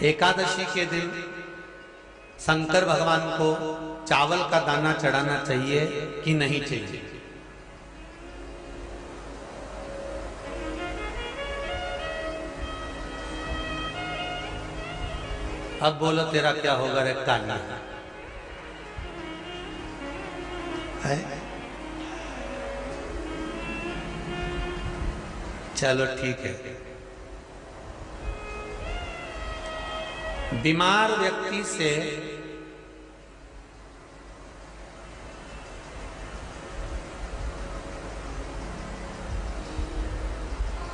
एकादशी के दिन शंकर भगवान को चावल का दाना चढ़ाना चाहिए कि नहीं चाहिए? अब बोलो तेरा क्या होगा रे कान्हा? है? चलो ठीक है। बीमार व्यक्ति से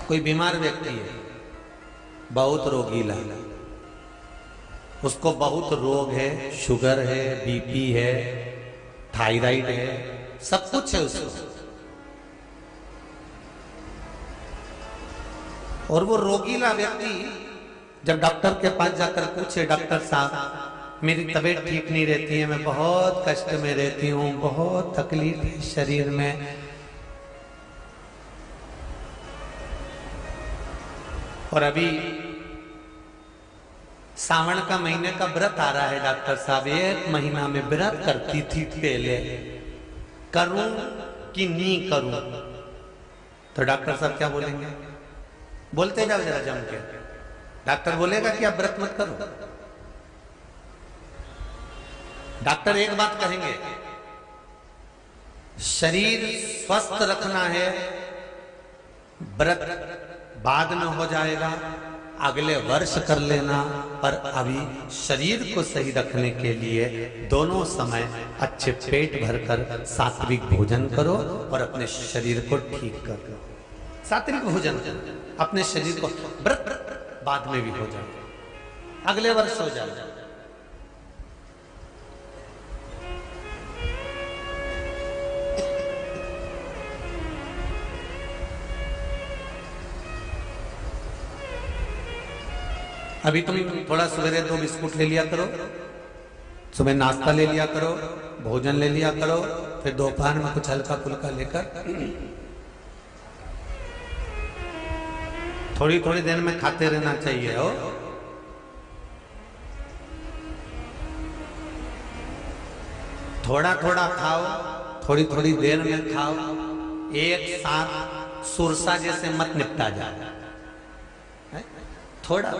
कोई बीमार व्यक्ति है, बहुत रोगीला, उसको बहुत रोग है, शुगर है, बीपी है, थायराइड है, सब कुछ है उसको, और वो रोगीला व्यक्ति जब डॉक्टर के पास जाकर पूछे, डॉक्टर साहब मेरी तबीयत ठीक नहीं रहती है, मैं बहुत कष्ट में रहती हूँ, बहुत तकलीफ है शरीर में, और अभी सावन का महीने का व्रत आ रहा है डॉक्टर साहब, 1 महीना में व्रत करती थी पहले, करूं कि नहीं करूं? तो डॉक्टर साहब क्या बोलेंगे? बोलते जाओ जरा जम के। डॉक्टर बोलेगा कि आप व्रत मत करो। डॉक्टर एक बात कहेंगे, शरीर स्वस्थ रखना है, व्रत बाद में हो जाएगा, अगले वर्ष कर लेना, पर अभी शरीर को सही रखने के लिए दोनों समय अच्छे पेट भरकर सात्विक भोजन करो और अपने शरीर को ठीक करो। सात्विक भोजन अपने शरीर को, व्रत बाद में भी हो जाए, अगले वर्ष हो जाए। अभी तुम थोड़ा सवेरे 2 बिस्कुट ले लिया करो, सुबह नाश्ता ले लिया करो, भोजन ले लिया करो, फिर दोपहर में कुछ हल्का फुल्का लेकर थोड़ी थोड़ी देर में खाते रहना चाहिए हो। थोड़ा थोड़ा खाओ, थोड़ी थोड़ी देर में खाओ, एक साथ सुरसा जैसे मत निपटा जाए, थोड़ा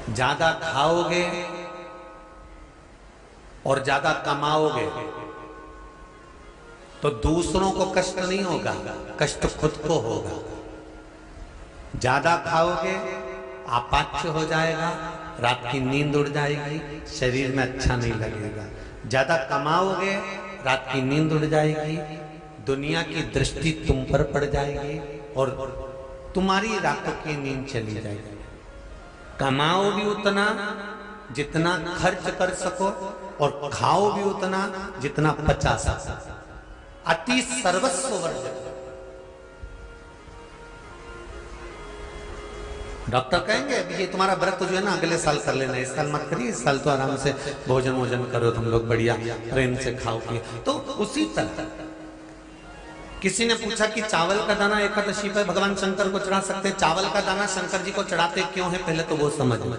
ज्यादा खाओगे और ज्यादा कमाओगे तो दूसरों को कष्ट नहीं होगा, कष्ट खुद को होगा। ज्यादा खाओगे अपाच्य हो जाएगा, रात की नींद उड़ जाएगी, शरीर में अच्छा नहीं लगेगा। ज्यादा कमाओगे, रात की नींद उड़ जाएगी, दुनिया की दृष्टि तुम पर पड़ जाएगी और तुम्हारी रातों की नींद चली जाएगी। कमाओ भी उतना जितना खर्च कर सको और खाओ भी उतना जितना पचा सको। अति सर्वस्व वर्जन। डॉक्टर कहेंगे अभी ये तुम्हारा व्रत जो है ना अगले साल कर लेना, इस साल मत करिए, इस साल तो आराम से भोजन वोजन करो तुम लोग, बढ़िया प्रेम से खाओ पिए। तो उसी तरह किसी ने पूछा कि चावल का दाना एकादशी पर भगवान शंकर को चढ़ा सकते हैं? चावल का दाना शंकर जी को चढ़ाते क्यों है, पहले तो वो समझ लो।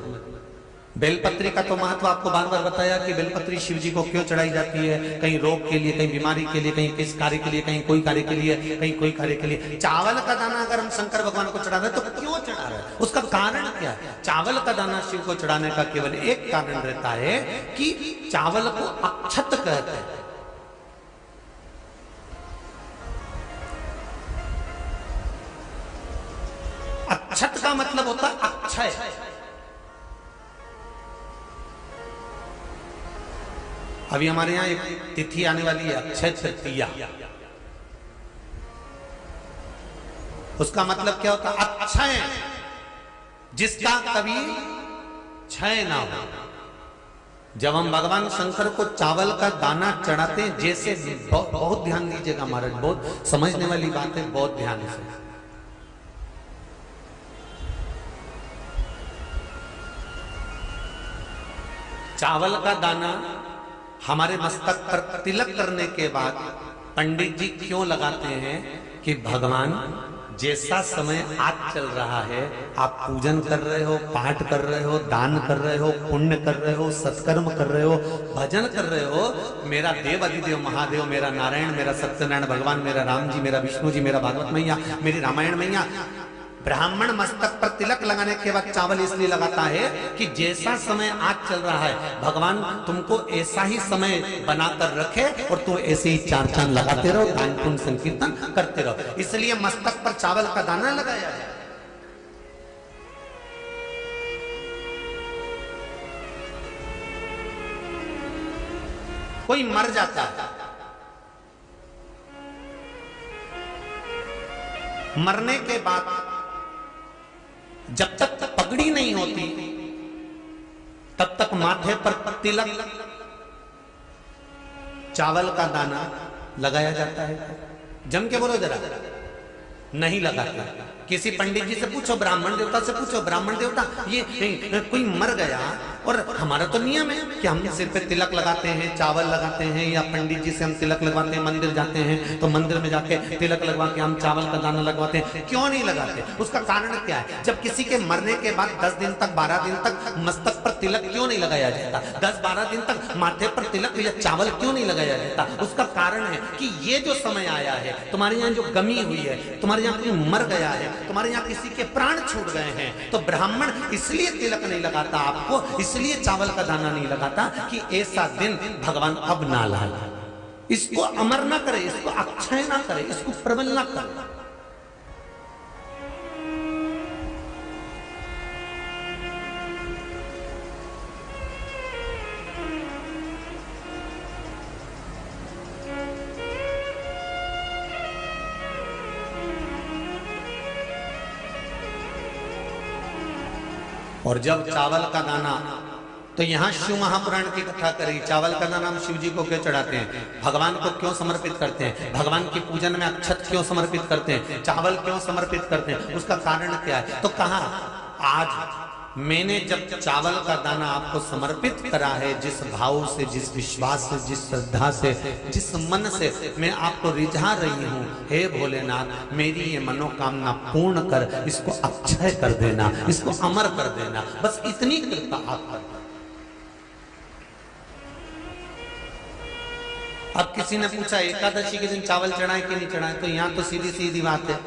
बेलपत्री का तो महत्व आपको बार बार बताया कि बेलपत्री शिव जी को क्यों चढ़ाई जाती है, कहीं रोग के लिए, कहीं बीमारी के लिए, कहीं किस कार्य के लिए, कहीं कोई कार्य के लिए, कहीं कोई कार्य के लिए। चावल का दाना अगर हम शंकर भगवान को चढ़ा रहे तो क्यों चढ़ा रहे हैं, उसका कारण क्या है? चावल का दाना शिव को चढ़ाने का केवल एक कारण रहता है कि चावल को अक्षत कहते हैं। अक्षत का मतलब होता है अक्षय। अभी हमारे यहां एक तिथि आने वाली है, अक्षय तृतीया। उसका मतलब क्या होता है? अक्षय, जिसका कभी क्षय ना हो। जब हम भगवान शंकर को चावल का दाना चढ़ाते हैं, जैसे बहुत ध्यान दीजिएगा महाराज, बहुत समझने वाली बात है, बहुत ध्यान से। चावल का दाना हमारे मस्तक पर तिलक करने के बाद पंडित जी क्यों लगाते हैं कि भगवान जैसा समय आज चल रहा है, आप पूजन कर रहे हो, पाठ कर रहे हो, दान कर रहे हो, पुण्य कर रहे हो, सत्कर्म कर रहे हो, भजन कर रहे हो, मेरा देव अधिदेव महादेव, मेरा नारायण, मेरा सत्यनारायण भगवान, मेरा राम जी, मेरा विष्णु जी, मेरा भागवत मैया, मेरी रामायण मैया। ब्राह्मण मस्तक पर तिलक लगाने के बाद चावल इसलिए लगाता है कि जैसा समय आज चल रहा है, भगवान तुमको ऐसा ही समय बनाकर रखे और तुम ऐसे ही चार चांद लगाते रहो, दान पुण्य संकीर्तन करते रहो, इसलिए मस्तक पर चावल का दाना लगाया है। कोई मर जाता है, मरने के बाद जब तक पगड़ी नहीं होती तब तक माथे पर तिलक, चावल का दाना लगाया जाता है। जम के बोलो जरा, नहीं लगाता। किसी पंडित जी से पूछो, ब्राह्मण देवता से पूछो, ब्राह्मण देवता ये कोई मर गया, और हमारा तो नियम है कि हम सिर पे तिलक लगाते हैं, चावल लगाते हैं, या पंडित जी से हम तिलक लगवाते हैं, मंदिर जाते हैं तो मंदिर में जाके तिलक लगवा के हम चावल का दाना लगवाते हैं। क्यों नहीं लगाते? उसका कारण क्या है? जब किसी के मरने के बाद 10 दिन तक, 12 दिन तक मस्तक पर तिलक क्यों नहीं लगाया जाता? 10-12 दिन तक माथे पर तिलक या चावल क्यों नहीं लगाया जाता? उसका कारण है कि ये जो समय आया है, तुम्हारे यहाँ जो गमी हुई है, तुम्हारे यहाँ कोई मर गया है, तुम्हारे यहाँ किसी के प्राण छूट गए हैं, तो ब्राह्मण इसलिए तिलक नहीं लगाता आपको, इसलिए चावल का दाना नहीं लगाता कि ऐसा दिन भगवान अब ना लाए, इसको अमर ना करे, इसको अक्षय ना करे, इसको प्रबल ना करे। और जब चावल का दाना, तो यहां शिव महापुराण की कथा करी, चावल का दाना हम शिव जी को क्यों चढ़ाते हैं, भगवान को क्यों समर्पित करते हैं, भगवान की पूजन में अक्षत क्यों समर्पित करते हैं, चावल क्यों समर्पित करते हैं, उसका कारण क्या है? तो कहा आज मैंने जब चावल का दाना आपको समर्पित करा है, जिस भाव से, जिस विश्वास से, जिस श्रद्धा से, जिस मन से मैं आपको रिझा रही हूं, हे भोलेनाथ मेरी ये मनोकामना पूर्ण कर, इसको अक्षय कर देना, इसको अमर कर देना, बस इतनी कृपा आप कर। अब किसी ने पूछा एकादशी के दिन चावल चढ़ाए कि नहीं चढ़ाए, तो यहां तो सीधी सीधी बात है,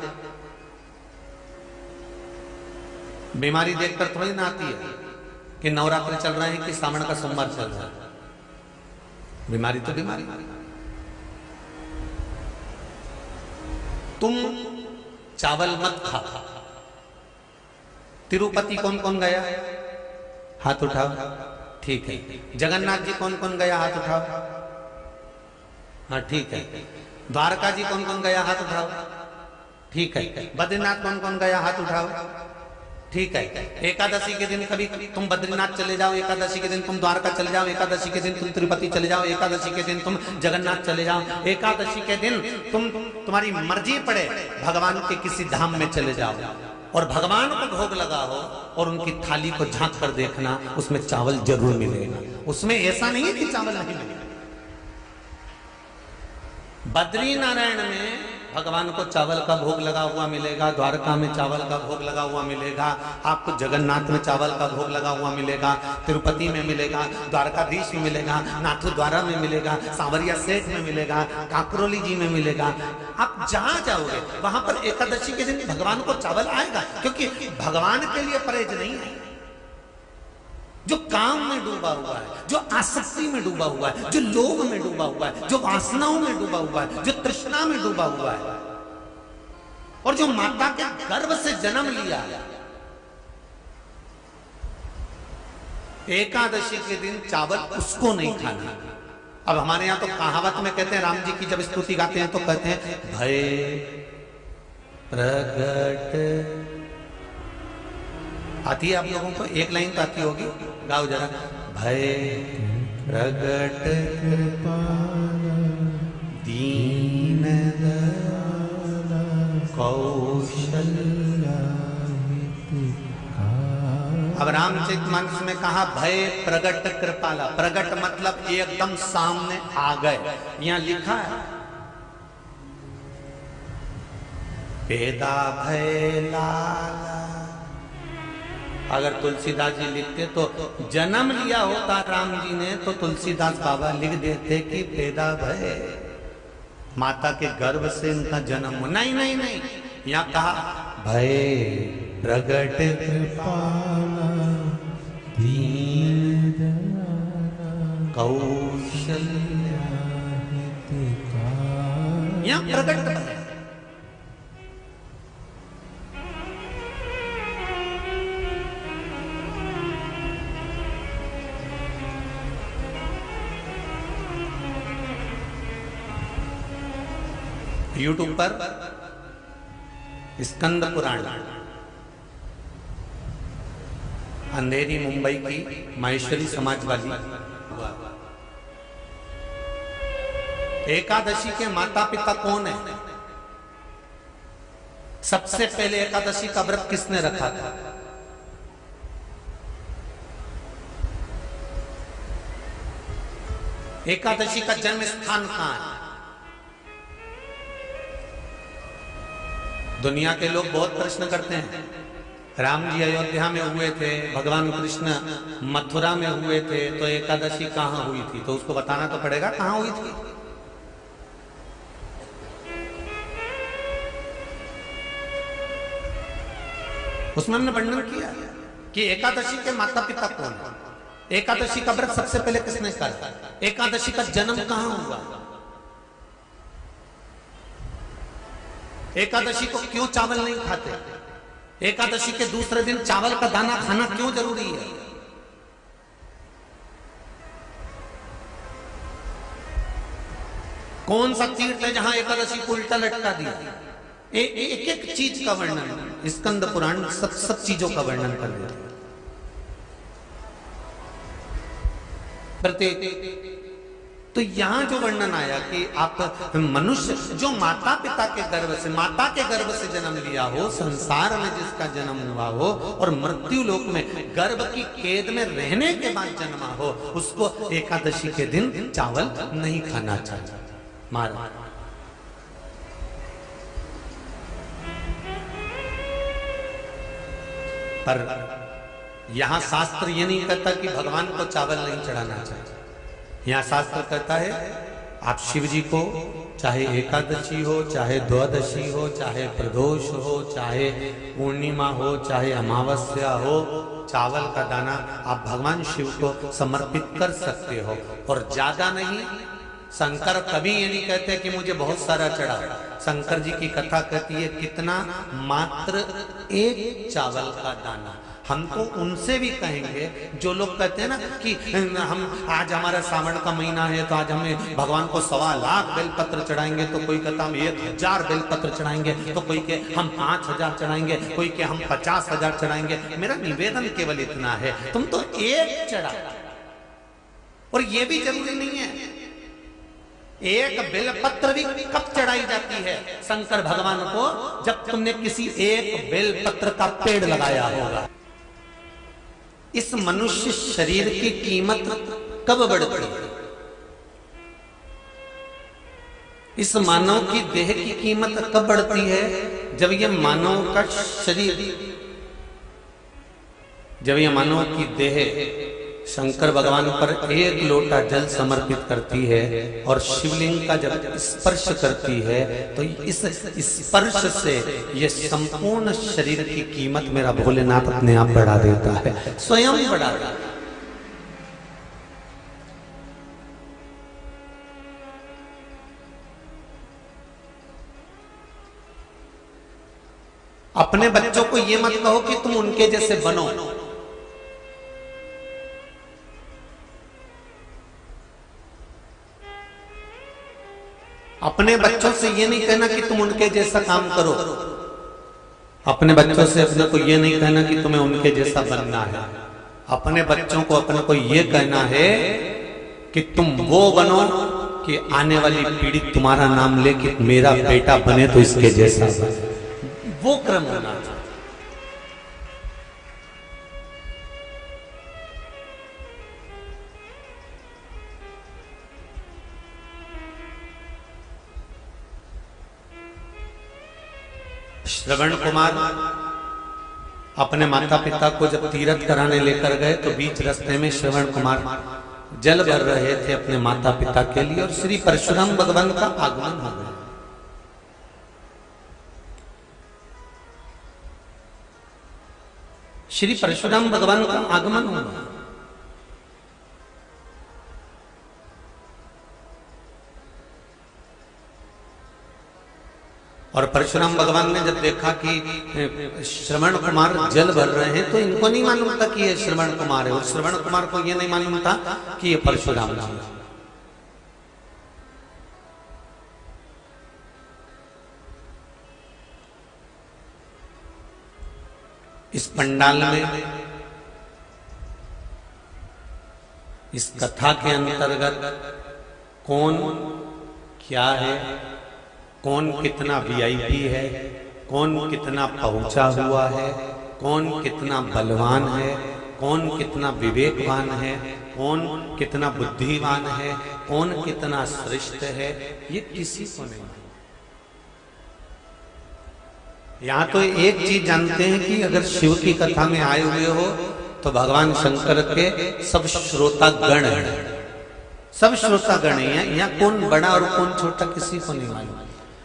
बीमारी देखकर थोड़ी ना आती है कि नवरात्र चल रहे हैं कि सावन का सोमवार चल रहा है, बीमारी तो बीमारी। तुम चावल मत खा। तिरुपति कौन कौन गया? हाथ उठाओ। ठीक है। जगन्नाथ जी कौन कौन गया? हाथ उठाओ। हाँ ठीक है। द्वारका जी कौन कौन गया? हाथ उठाओ। ठीक है। बद्रीनाथ कौन कौन गया? हाथ उठाओ। ठीक है। एकादशी के दिन कभी तुम बद्रीनाथ चले जाओ, एकादशी के दिन तुम द्वारका चले जाओ, एकादशी के दिन तुम तिरुपति चले जाओ, एकादशी के दिन तुम जगन्नाथ चले जाओ, एकादशी के दिन तुम्हारी मर्जी पड़े भगवान के किसी धाम में चले जाओ और भगवान को भोग लगाओ और उनकी थाली को झांक कर देखना, उसमें चावल जरूर मिलेगा। उसमें ऐसा नहीं है कि चावल नहीं मिलेगा। बद्री नारायण में भगवान को चावल का भोग लगा हुआ मिलेगा, द्वारका में चावल का भोग लगा हुआ मिलेगा, आपको जगन्नाथ में चावल का भोग लगा हुआ मिलेगा, तिरुपति में मिलेगा, द्वारकाधीश में मिलेगा, नाथू द्वारा में मिलेगा, सांवरिया सेठ में मिलेगा, काकरोली जी में मिलेगा। आप जहां जाओगे वहां पर एकादशी के दिन भगवान को चावल आएगा, क्योंकि भगवान के लिए परहेज नहीं है। जो काम में डूबा हुआ है, जो आसक्ति में डूबा हुआ है, जो लोभ में डूबा हुआ है, जो वासनाओं में डूबा हुआ है, जो तृष्णा में डूबा हुआ है और जो माता के गर्भ से जन्म लिया, एकादशी के दिन चावल उसको नहीं खाना। अब हमारे यहां तो कहावत में कहते हैं, राम जी की जब स्तुति गाते हैं तो कहते हैं भय प्रगट, आती है आप लोगों को? एक लाइन तो आती होगी, गाओ जरा। भय प्रगट दीन कौशल्या। अब रामचरितमानस में कहा भय प्रगट कृपाला। प्रगट मतलब एकदम सामने आ गए। यहां लिखा है पैदा भय लाला। अगर तुलसीदास जी लिखते तो जन्म लिया होता राम जी ने तो तुलसीदास बाबा लिख देते कि पैदा भय, माता के गर्भ से इनका जन्म। नहीं नहीं नहीं, यहाँ कहा भय प्रगट कृपाला दीन कौशल्या, यहाँ प्रगट भय। यूट्यूब पर स्कंद पुराण, अंधेरी मुंबई की माहेश्वरी समाज वाली एकादशी के माता पिता कौन है? सबसे पहले एकादशी का व्रत किसने रखा था? एकादशी का जन्म स्थान कहां है? दुनिया के लोग बहुत प्रश्न करते हैं, राम जी अयोध्या में हुए थे, भगवान कृष्ण मथुरा में हुए थे, तो एकादशी कहां हुई थी? तो उसको बताना तो पड़ेगा कहां हुई थी। उसमें हमने वर्णन किया कि एकादशी के माता पिता कौन है, एकादशी का व्रत सबसे पहले किसने करा, एकादशी का जन्म कहां हुआ, एकादशी को क्यों चावल नहीं खाते, एकादशी के दूसरे दिन चावल का दाना खाना क्यों जरूरी है। कौन सा तीर्थ है जहां एकादशी को उल्टा लटका दिया। एक एक चीज का वर्णन स्कंद पुराण सब चीजों का वर्णन कर देता है। प्रत्येक तो यहां जो वर्णन आया कि आप मनुष्य जो माता पिता के गर्भ से, माता के गर्भ से जन्म लिया हो, संसार में जिसका जन्म हुआ हो और मृत्यु लोक में गर्भ की कैद में रहने के बाद जन्मा हो, उसको एकादशी के दिन चावल नहीं खाना चाहिए। मारा पर यहां शास्त्र ये नहीं कहता कि भगवान को चावल नहीं चढ़ाना चाहिए। यहाँ शास्त्र कहता है आप शिव जी को चाहे एकादशी हो, चाहे द्वादशी हो, चाहे प्रदोष हो, चाहे पूर्णिमा हो, चाहे अमावस्या हो, चावल का दाना आप भगवान शिव को समर्पित कर सकते हो। और ज्यादा नहीं, शंकर कभी ये नहीं कहते कि मुझे बहुत सारा चढ़ा। शंकर जी की कथा कहती है कितना, मात्र एक चावल का दाना। हम तो उनसे भी कहेंगे जो लोग कहते हैं ना कि हम आज हमारा सावन का महीना है तो आज हमें भगवान को 1.25 लाख बेलपत्र चढ़ाएंगे, तो कोई कहता हम 1000 बेलपत्र चढ़ाएंगे, तो कोई के हम 5000 चढ़ाएंगे, कोई के हम 50,000 चढ़ाएंगे। मेरा निवेदन केवल इतना है, तुम तो एक चढ़ा। और ये भी जरूरी नहीं है, एक बेलपत्र भी कब चढ़ाई जाती है शंकर भगवान को, जब तुमने किसी एक बेलपत्र का पेड़ लगाया होगा। इस मनुष्य शरीर की कीमत कब बढ़ती है? इस मानव की देह की कीमत कब बढ़ती है? जब यह मानव का शरीर, जब यह मानव की देह शंकर भगवान पर एक लोटा जल समर्पित करती है और शिवलिंग का जब स्पर्श करती है, तो इस स्पर्श से ये संपूर्ण शरीर की कीमत मेरा भोलेनाथ अपने आप बढ़ा देता है, स्वयं बढ़ा देता है। अपने बच्चों को ये मत कहो कि तुम उनके जैसे बनो। अपने बच्चों से ये नहीं कहना कि तुम उनके जैसा काम करो। अपने बच्चों से अपने को ये नहीं कहना कि तुम्हें उनके जैसा बनना है। अपने बच्चों को अपने को ये कहना है कि तुम वो बनो कि आने वाली पीढ़ी तुम्हारा नाम ले कि मेरा बेटा बने तो इसके जैसा बने। वो क्रम होना चाहिए। श्रवण कुमार अपने माता पिता को जब तीर्थ कराने लेकर गए तो बीच रास्ते में श्रवण कुमार जल भर रहे थे अपने माता पिता के लिए और श्री परशुराम भगवान का आगमन हो गया। श्री परशुराम भगवान का आगमन हो गया और परशुराम भगवान ने जब देखा कि श्रवण कुमार जल भर रहे हैं तो इनको नहीं मालूम था कि ये श्रवण कुमार है और श्रवण कुमार को ये नहीं मालूम था कि ये परशुराम जी है। इस पंडाल में इस कथा के अंतर्गत कौन क्या है, कौन कितना वीआईपी है, कौन कितना पहुंचा हुआ है, कौन कितना बलवान है, कौन कितना विवेकवान है, कौन कितना बुद्धिमान है, कौन कितना श्रेष्ठ है, ये किसी को नहीं। यहां तो एक चीज जानते हैं कि अगर शिव की कथा में आए हुए हो तो भगवान शंकर के सब श्रोता गण हैं, सब श्रोता गण हैं। यहाँ कौन बड़ा और कौन छोटा किसी को नहीं मालूम।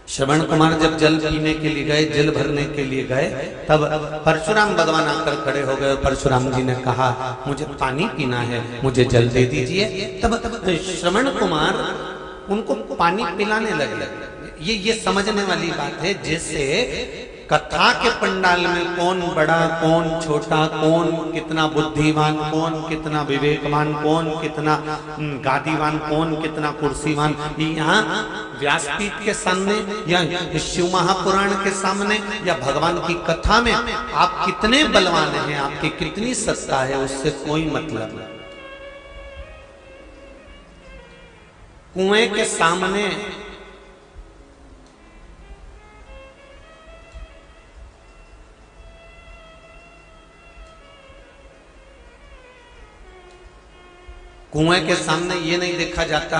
श्रवण कुमार जब जल पीने के लिए गए, जल भरने के लिए गए, तब परशुराम भगवान आकर खड़े हो गए। परशुराम जी ने कहा मुझे पानी पीना है, मुझे जल दे दीजिए। तब श्रवण कुमार उनको पानी पिलाने लगे। ये समझने वाली बात है, जैसे कथा के पंडाल में कौन बड़ा कौन छोटा, कौन कितना बुद्धिमान, कौन कितना विवेकवान, कौन कितना गादीवान, कौन कितना कुर्सीवान, यहाँ व्यासपीठ के सामने या शिव महापुराण के सामने या भगवान की कथा में आप कितने बलवान हैं, आपकी कितनी सत्ता है, उससे कोई मतलब नहीं। कुएं के सामने कुएं के सामने ये नहीं देखा जाता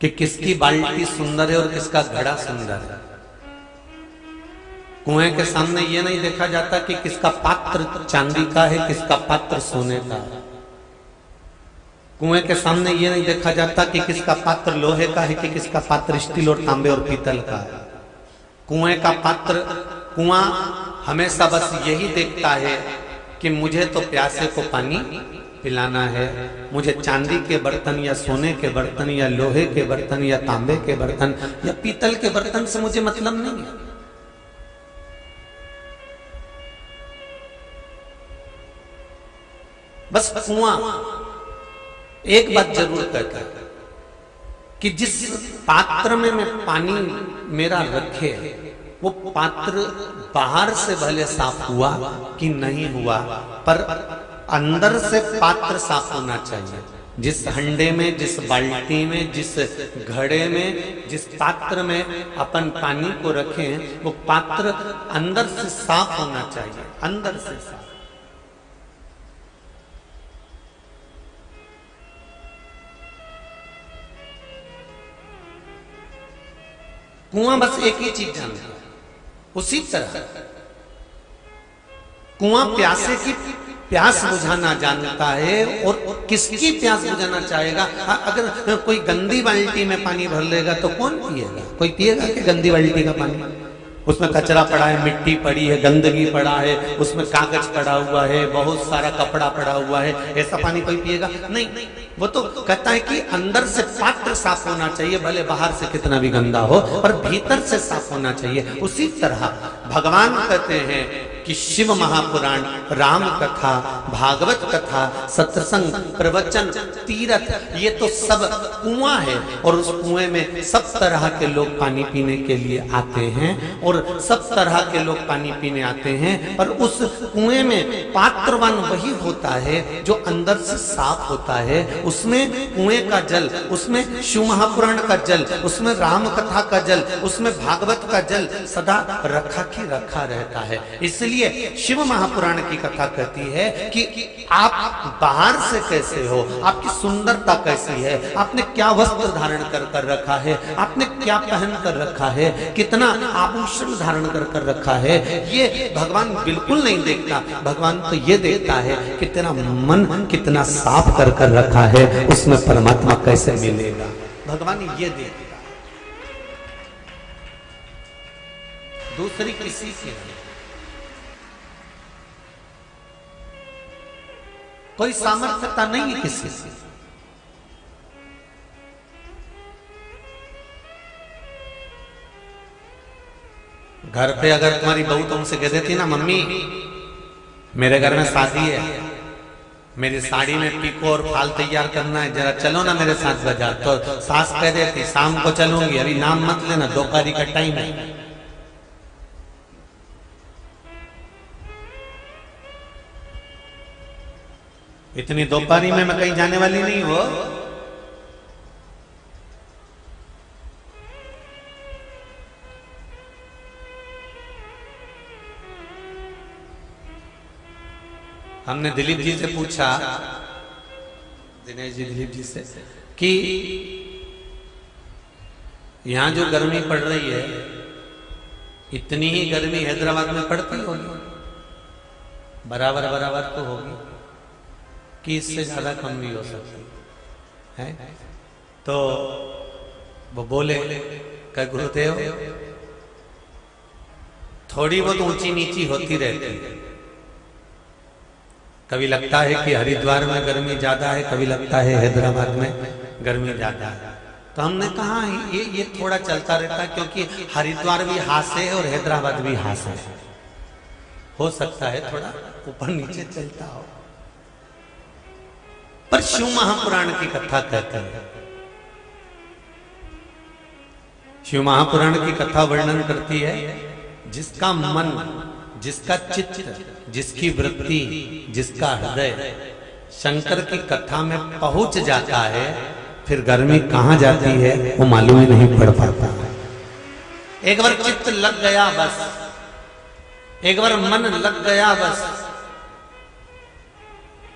कि किसकी बाल्टी सुंदर है और किसका घड़ा सुंदर है। कुएं के सामने ये नहीं देखा जाता कि किसका पात्र चांदी का है, किसका पात्र सोने का है। कुएं के सामने ये नहीं देखा जाता कि किसका पात्र लोहे का है कि किसका पात्र स्टील और तांबे और पीतल का है। कुएं का पात्र, कुआं हमेशा बस यही देखता है कि मुझे तो प्यासे को पानी पिलाना है, मुझे चांदी के बर्तन या सोने के बर्तन या लोहे के बर्तन या तांबे के बर्तन या पीतल के बर्तन से मुझे मतलब नहीं है। बस कुआं एक बात जरूर कहता है कि जिस पात्र में मैं पानी मेरा रखे वो पात्र बाहर से भले साफ हुआ कि नहीं हुआ, पर अंदर से पात्र साफ होना चाहिए। जिस हंडे में, जिस बाल्टी में, जिस घड़े में, जिस पात्र में अपन पानी को रखें, वो पात्र अंदर से साफ होना चाहिए, अंदर से साफ। कुआं बस एक ही चीज जानता है। उसी तरह कुआं प्यासे की प्यास बुझाना जानता है और किसकी प्यास बुझाना चाहेगा। अगर कोई गंदी बाल्टी में पानी भर लेगा तो कौन पिएगा? कोई पिएगा कि गंदी बाल्टी का पानी? उसमें कचरा पड़ा है, मिट्टी पड़ी है, गंदगी पड़ा है, उसमें कागज पड़ा हुआ है, बहुत सारा कपड़ा पड़ा हुआ है, ऐसा पानी कोई पिएगा? नहीं। वो तो कहता है कि अंदर से पात्र साफ होना चाहिए, भले बाहर से कितना भी गंदा हो, पर भीतर से साफ होना चाहिए। उसी तरह भगवान कहते हैं कि शिव महापुराण, राम कथा, भागवत कथा, सत्संग, प्रवचन, तीर्थ, ये तो सब कुआं है और उस कुएं में सब तरह के लोग पानी पीने के लिए आते हैं और सब तरह के लोग पानी पीने आते हैं। पर उस कुएं में पात्रवान वही होता है जो अंदर से साफ होता है। उसमें कुएं का जल उस उसमें शिव महापुराण का जल, उसमें राम कथा का जल, उसमें भागवत का जल सदा रखा की रखा रहता है। इसलिए शिव महापुराण की कथा कहती है कि आप बाहर से कैसे हो, आपकी सुंदरता कैसी है, आपने क्या वस्त्र धारण कर रखा है, आपने क्या पहन कर रखा है, कितना आभूषण धारण कर रखा है, ये भगवान बिल्कुल नहीं देखता। भगवान तो ये देखता है कि तेरा मन कितना साफ कर रखा है, उसमें परमात्मा कैसे मिलेगा, भगवान ये देखता है, दूसरी किसी की नहीं। कोई सामर्थ्यता नहीं है किसी से। घर पे अगर तुम्हारी बहू तुमसे कह देती ना, मम्मी मेरे घर में शादी है, मेरी साड़ी में पीको और फाल तैयार करना है, जरा चलो ना मेरे साथ बाजार, तो सास कह देती शाम को चलूंगी, अभी नाम मत लेना, दोपहरी का टाइम है। इतनी दोपहरी में मैं कहीं जाने वाली नहीं हूं। हमने दिलीप जी से पूछा, दिनेश जी दिलीप जी से, कि यहां जो गर्मी पड़ रही है, इतनी ही गर्मी हैदराबाद में पड़ती होगी, बराबर बराबर तो होगी कि इससे ज्यादा कम भी हो सकती है। तो वो बोले क्या गुरुदेव, थोड़ी बहुत ऊंची नीची होती रहती है, कभी लगता है कि हरिद्वार में गर्मी ज्यादा है, कभी लगता है हैदराबाद में गर्मी ज्यादा है। तो हमने कहा ये थोड़ा चलता रहता है, क्योंकि हरिद्वार भी हाथ से है और हैदराबाद भी हाथ से है, हो सकता है थोड़ा ऊपर नीचे चलता हो। पर शिव महापुराण की कथा कहते हैं, शिव महापुराण की कथा वर्णन करती है, जिसका मन, जिसका चित्त, जिसकी वृत्ति, जिसका हृदय शंकर की कथा में पहुंच जाता है, फिर गर्मी कहां जाती है वो मालूम ही नहीं पड़ पाता। एक बार चित्त लग गया बस, एक बार मन लग गया बस,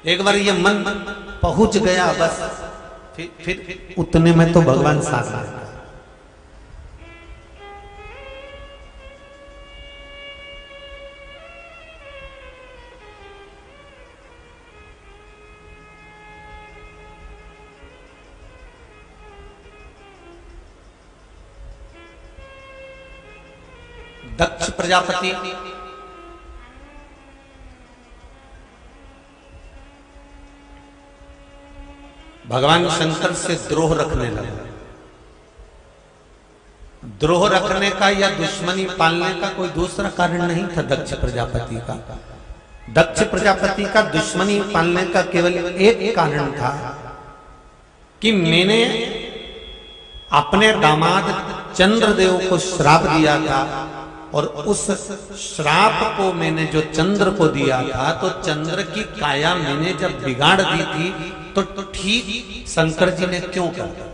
एक बार ये मन पहुंच गया बस, फिर उतने में तो भगवान साथ आता है। दक्ष प्रजापति भगवान शंकर से द्रोह रखने लगा। द्रोह रखने का या दुश्मनी पालने का कोई दूसरा कारण नहीं था दक्ष प्रजापति का। दक्ष प्रजापति का दुश्मनी पालने का केवल एक कारण था कि मैंने अपने दामाद चंद्रदेव को श्राप दिया था, और उस श्राप को मैंने जो चंद्र को दिया था, तो चंद्र की काया मैंने जब बिगाड़ दी थी, तो ठीक शंकर जी ने क्यों कहा?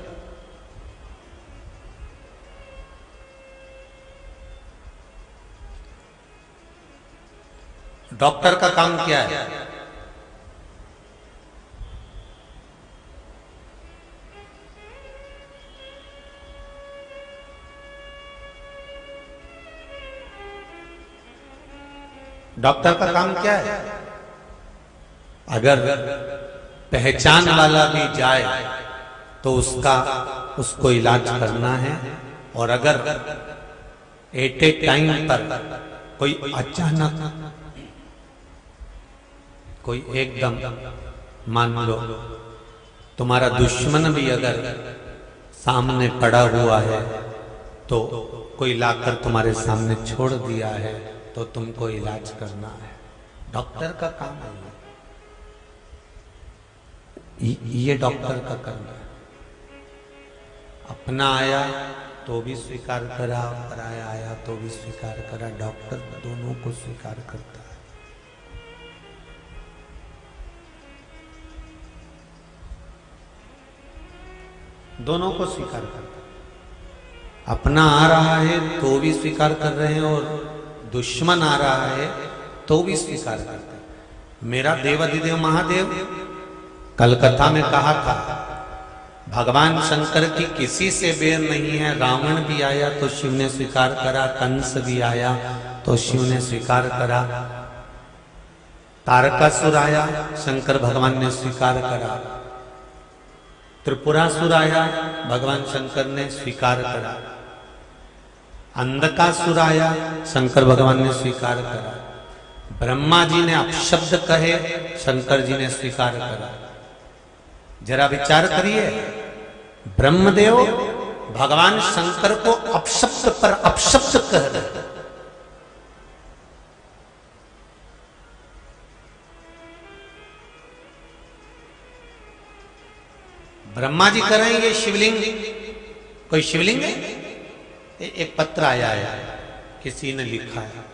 डॉक्टर का काम क्या है? डॉक्टर का काम क्या है? अगर पहचान वाला भी जाए तो उसको इलाज करना है, और अगर एट ए टाइम पर कोई अचानक, कोई एकदम, मान लो तुम्हारा दुश्मन भी अगर सामने पड़ा हुआ है, तो कोई लाकर तुम्हारे सामने छोड़ दिया है, तो तुमको इलाज करना है। डॉक्टर का काम है ये डॉक्टर का काम है। अपना आया तो भी स्वीकार करा, पराया आया तो भी स्वीकार करा। डॉक्टर दोनों को स्वीकार करता है। दोनों को स्वीकार करता है। अपना आ रहा है तो भी स्वीकार कर रहे हैं और दुश्मन आ रहा है तो भी स्वीकार करते हैं। मेरा देवाधिदेव महादेव कलकत्ता में कहा था, भगवान शंकर की किसी से बेर नहीं है। रावण भी आया तो शिव ने स्वीकार करा, कंस भी आया तो शिव ने स्वीकार करा, तारकासुर आया शंकर भगवान ने स्वीकार करा, त्रिपुरासुर आया भगवान शंकर ने स्वीकार करा, अंधकासुर आया शंकर भगवान ने स्वीकार करा, ब्रह्मा जी ने अपशब्द कहे शंकर जी ने स्वीकार करा। जरा विचार करिए, ब्रह्मदेव भगवान शंकर को अपशब्द पर अपशब्द कह रहे। ब्रह्मा जी कह रहे हैं ये शिवलिंग, कोई शिवलिंग है? एक पत्र आया है, किसी ने लिखा है,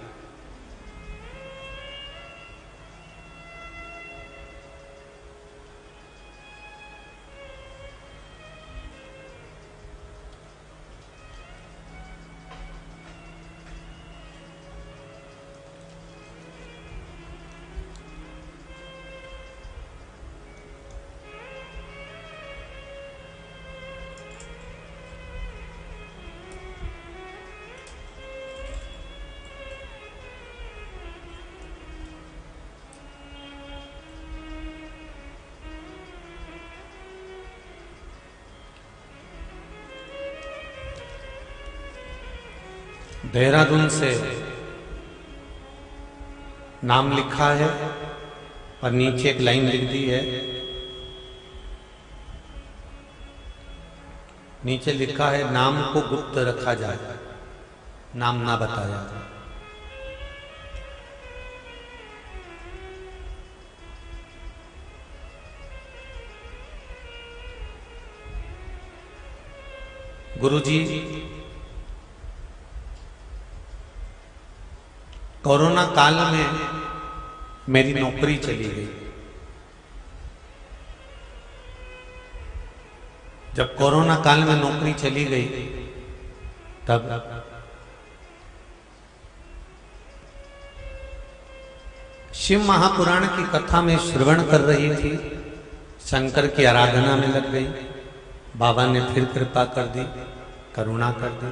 देहरादून से नाम लिखा है और नीचे एक लाइन लिख दी है, नीचे लिखा है नाम को गुप्त रखा जाए, नाम ना बताया जाए। गुरुजी, कोरोना काल में मेरी नौकरी चली गई। जब कोरोना काल में नौकरी चली गई तब शिव महापुराण की कथा में श्रवण कर रही थी, शंकर की आराधना में लग गई। बाबा ने फिर कृपा कर दी, करुणा कर दी।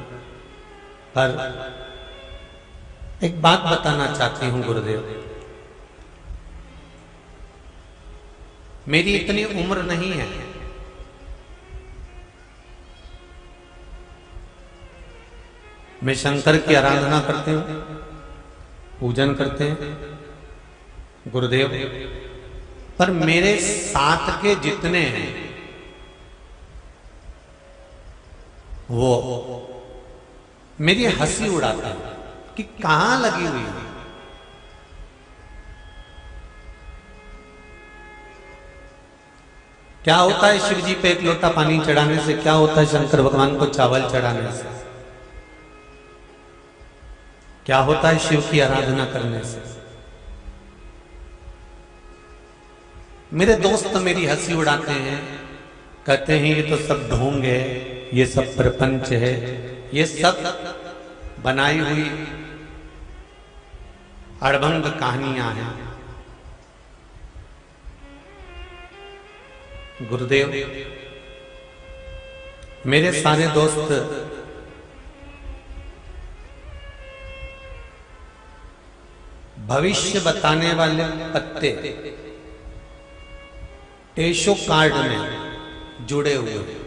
पर एक बात बताना चाहती हूं गुरुदेव, मेरी इतनी उम्र नहीं है, मैं शंकर की आराधना करते हूं, पूजन करते हैं गुरुदेव, पर मेरे साथ के जितने हैं वो मेरी हंसी उड़ाते हैं कि कहां लगी हुई है। क्या होता है शिव जी पे एक लोटा पानी चढ़ाने से, क्या होता है शंकर भगवान को चावल चढ़ाने से, क्या होता है शिव की आराधना करने से। मेरे दोस्त मेरी हंसी उड़ाते हैं, कहते हैं ये तो सब ढोंग है, ये सब प्रपंच है, ये सब बनाई हुई अड़भंग कहानियां हैं। गुरुदेव, मेरे सारे दोस्त भविष्य बताने वाले पत्ते टेशो कार्ड में जुड़े हुए हैं।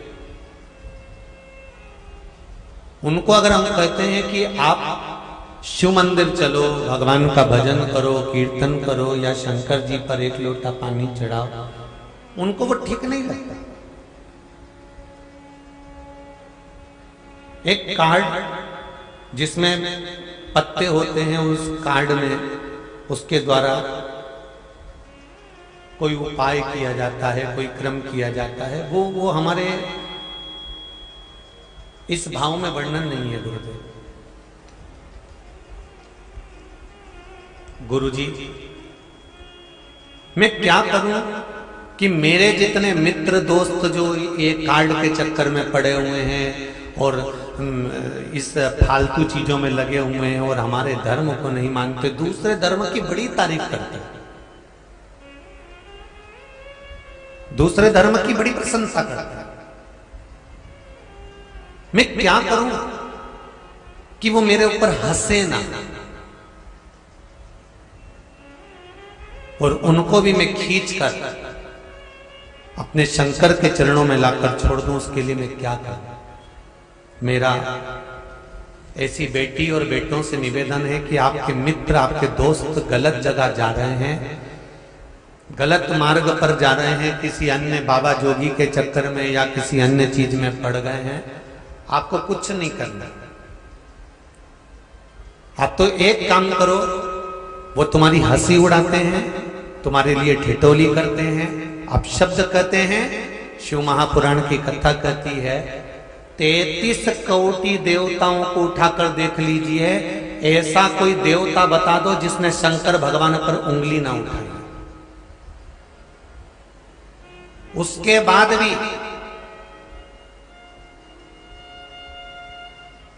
उनको अगर हम कहते हैं कि आप शिव मंदिर चलो, भगवान का भजन करो, कीर्तन करो या शंकर जी पर एक लोटा पानी चढ़ाओ, उनको वो ठीक नहीं लगता। एक कार्ड जिसमें पत्ते होते हैं, उस कार्ड में उसके द्वारा कोई उपाय किया जाता है, कोई क्रम किया जाता है, वो हमारे इस भाव में वर्णन नहीं है गुरुदेव। गुरुजी, मैं क्या करूं कि मेरे जितने मित्र दोस्त जो ये कार्ड के चक्कर में पड़े हुए हैं और इस फालतू चीजों में लगे हुए हैं और हमारे धर्म को नहीं मानते, दूसरे धर्म की बड़ी तारीफ करते हैं, दूसरे धर्म की बड़ी प्रशंसा करते हैं। मैं क्या करूं कि वो मेरे ऊपर हंसे ना, और उनको भी मैं खींच कर अपने शंकर के चरणों में लाकर छोड़ दूं, उसके लिए मैं क्या करूं। मेरा ऐसी बेटी और बेटों से निवेदन है कि आपके मित्र, आपके दोस्त गलत जगह जा रहे हैं, गलत मार्ग पर जा रहे हैं, किसी अन्य बाबा जोगी के चक्कर में या किसी अन्य चीज में पड़ गए हैं, आपको कुछ नहीं करना। आप तो एक काम करो, वो तुम्हारी हंसी उड़ाते हैं, तुम्हारे लिए ठिठोली करते हैं, आप शब्द कहते हैं। शिव महापुराण की कथा कहती है 33 कोटि देवताओं को उठाकर देख लीजिए, ऐसा कोई देवता बता दो जिसने शंकर भगवान पर उंगली ना उठाई। उसके बाद भी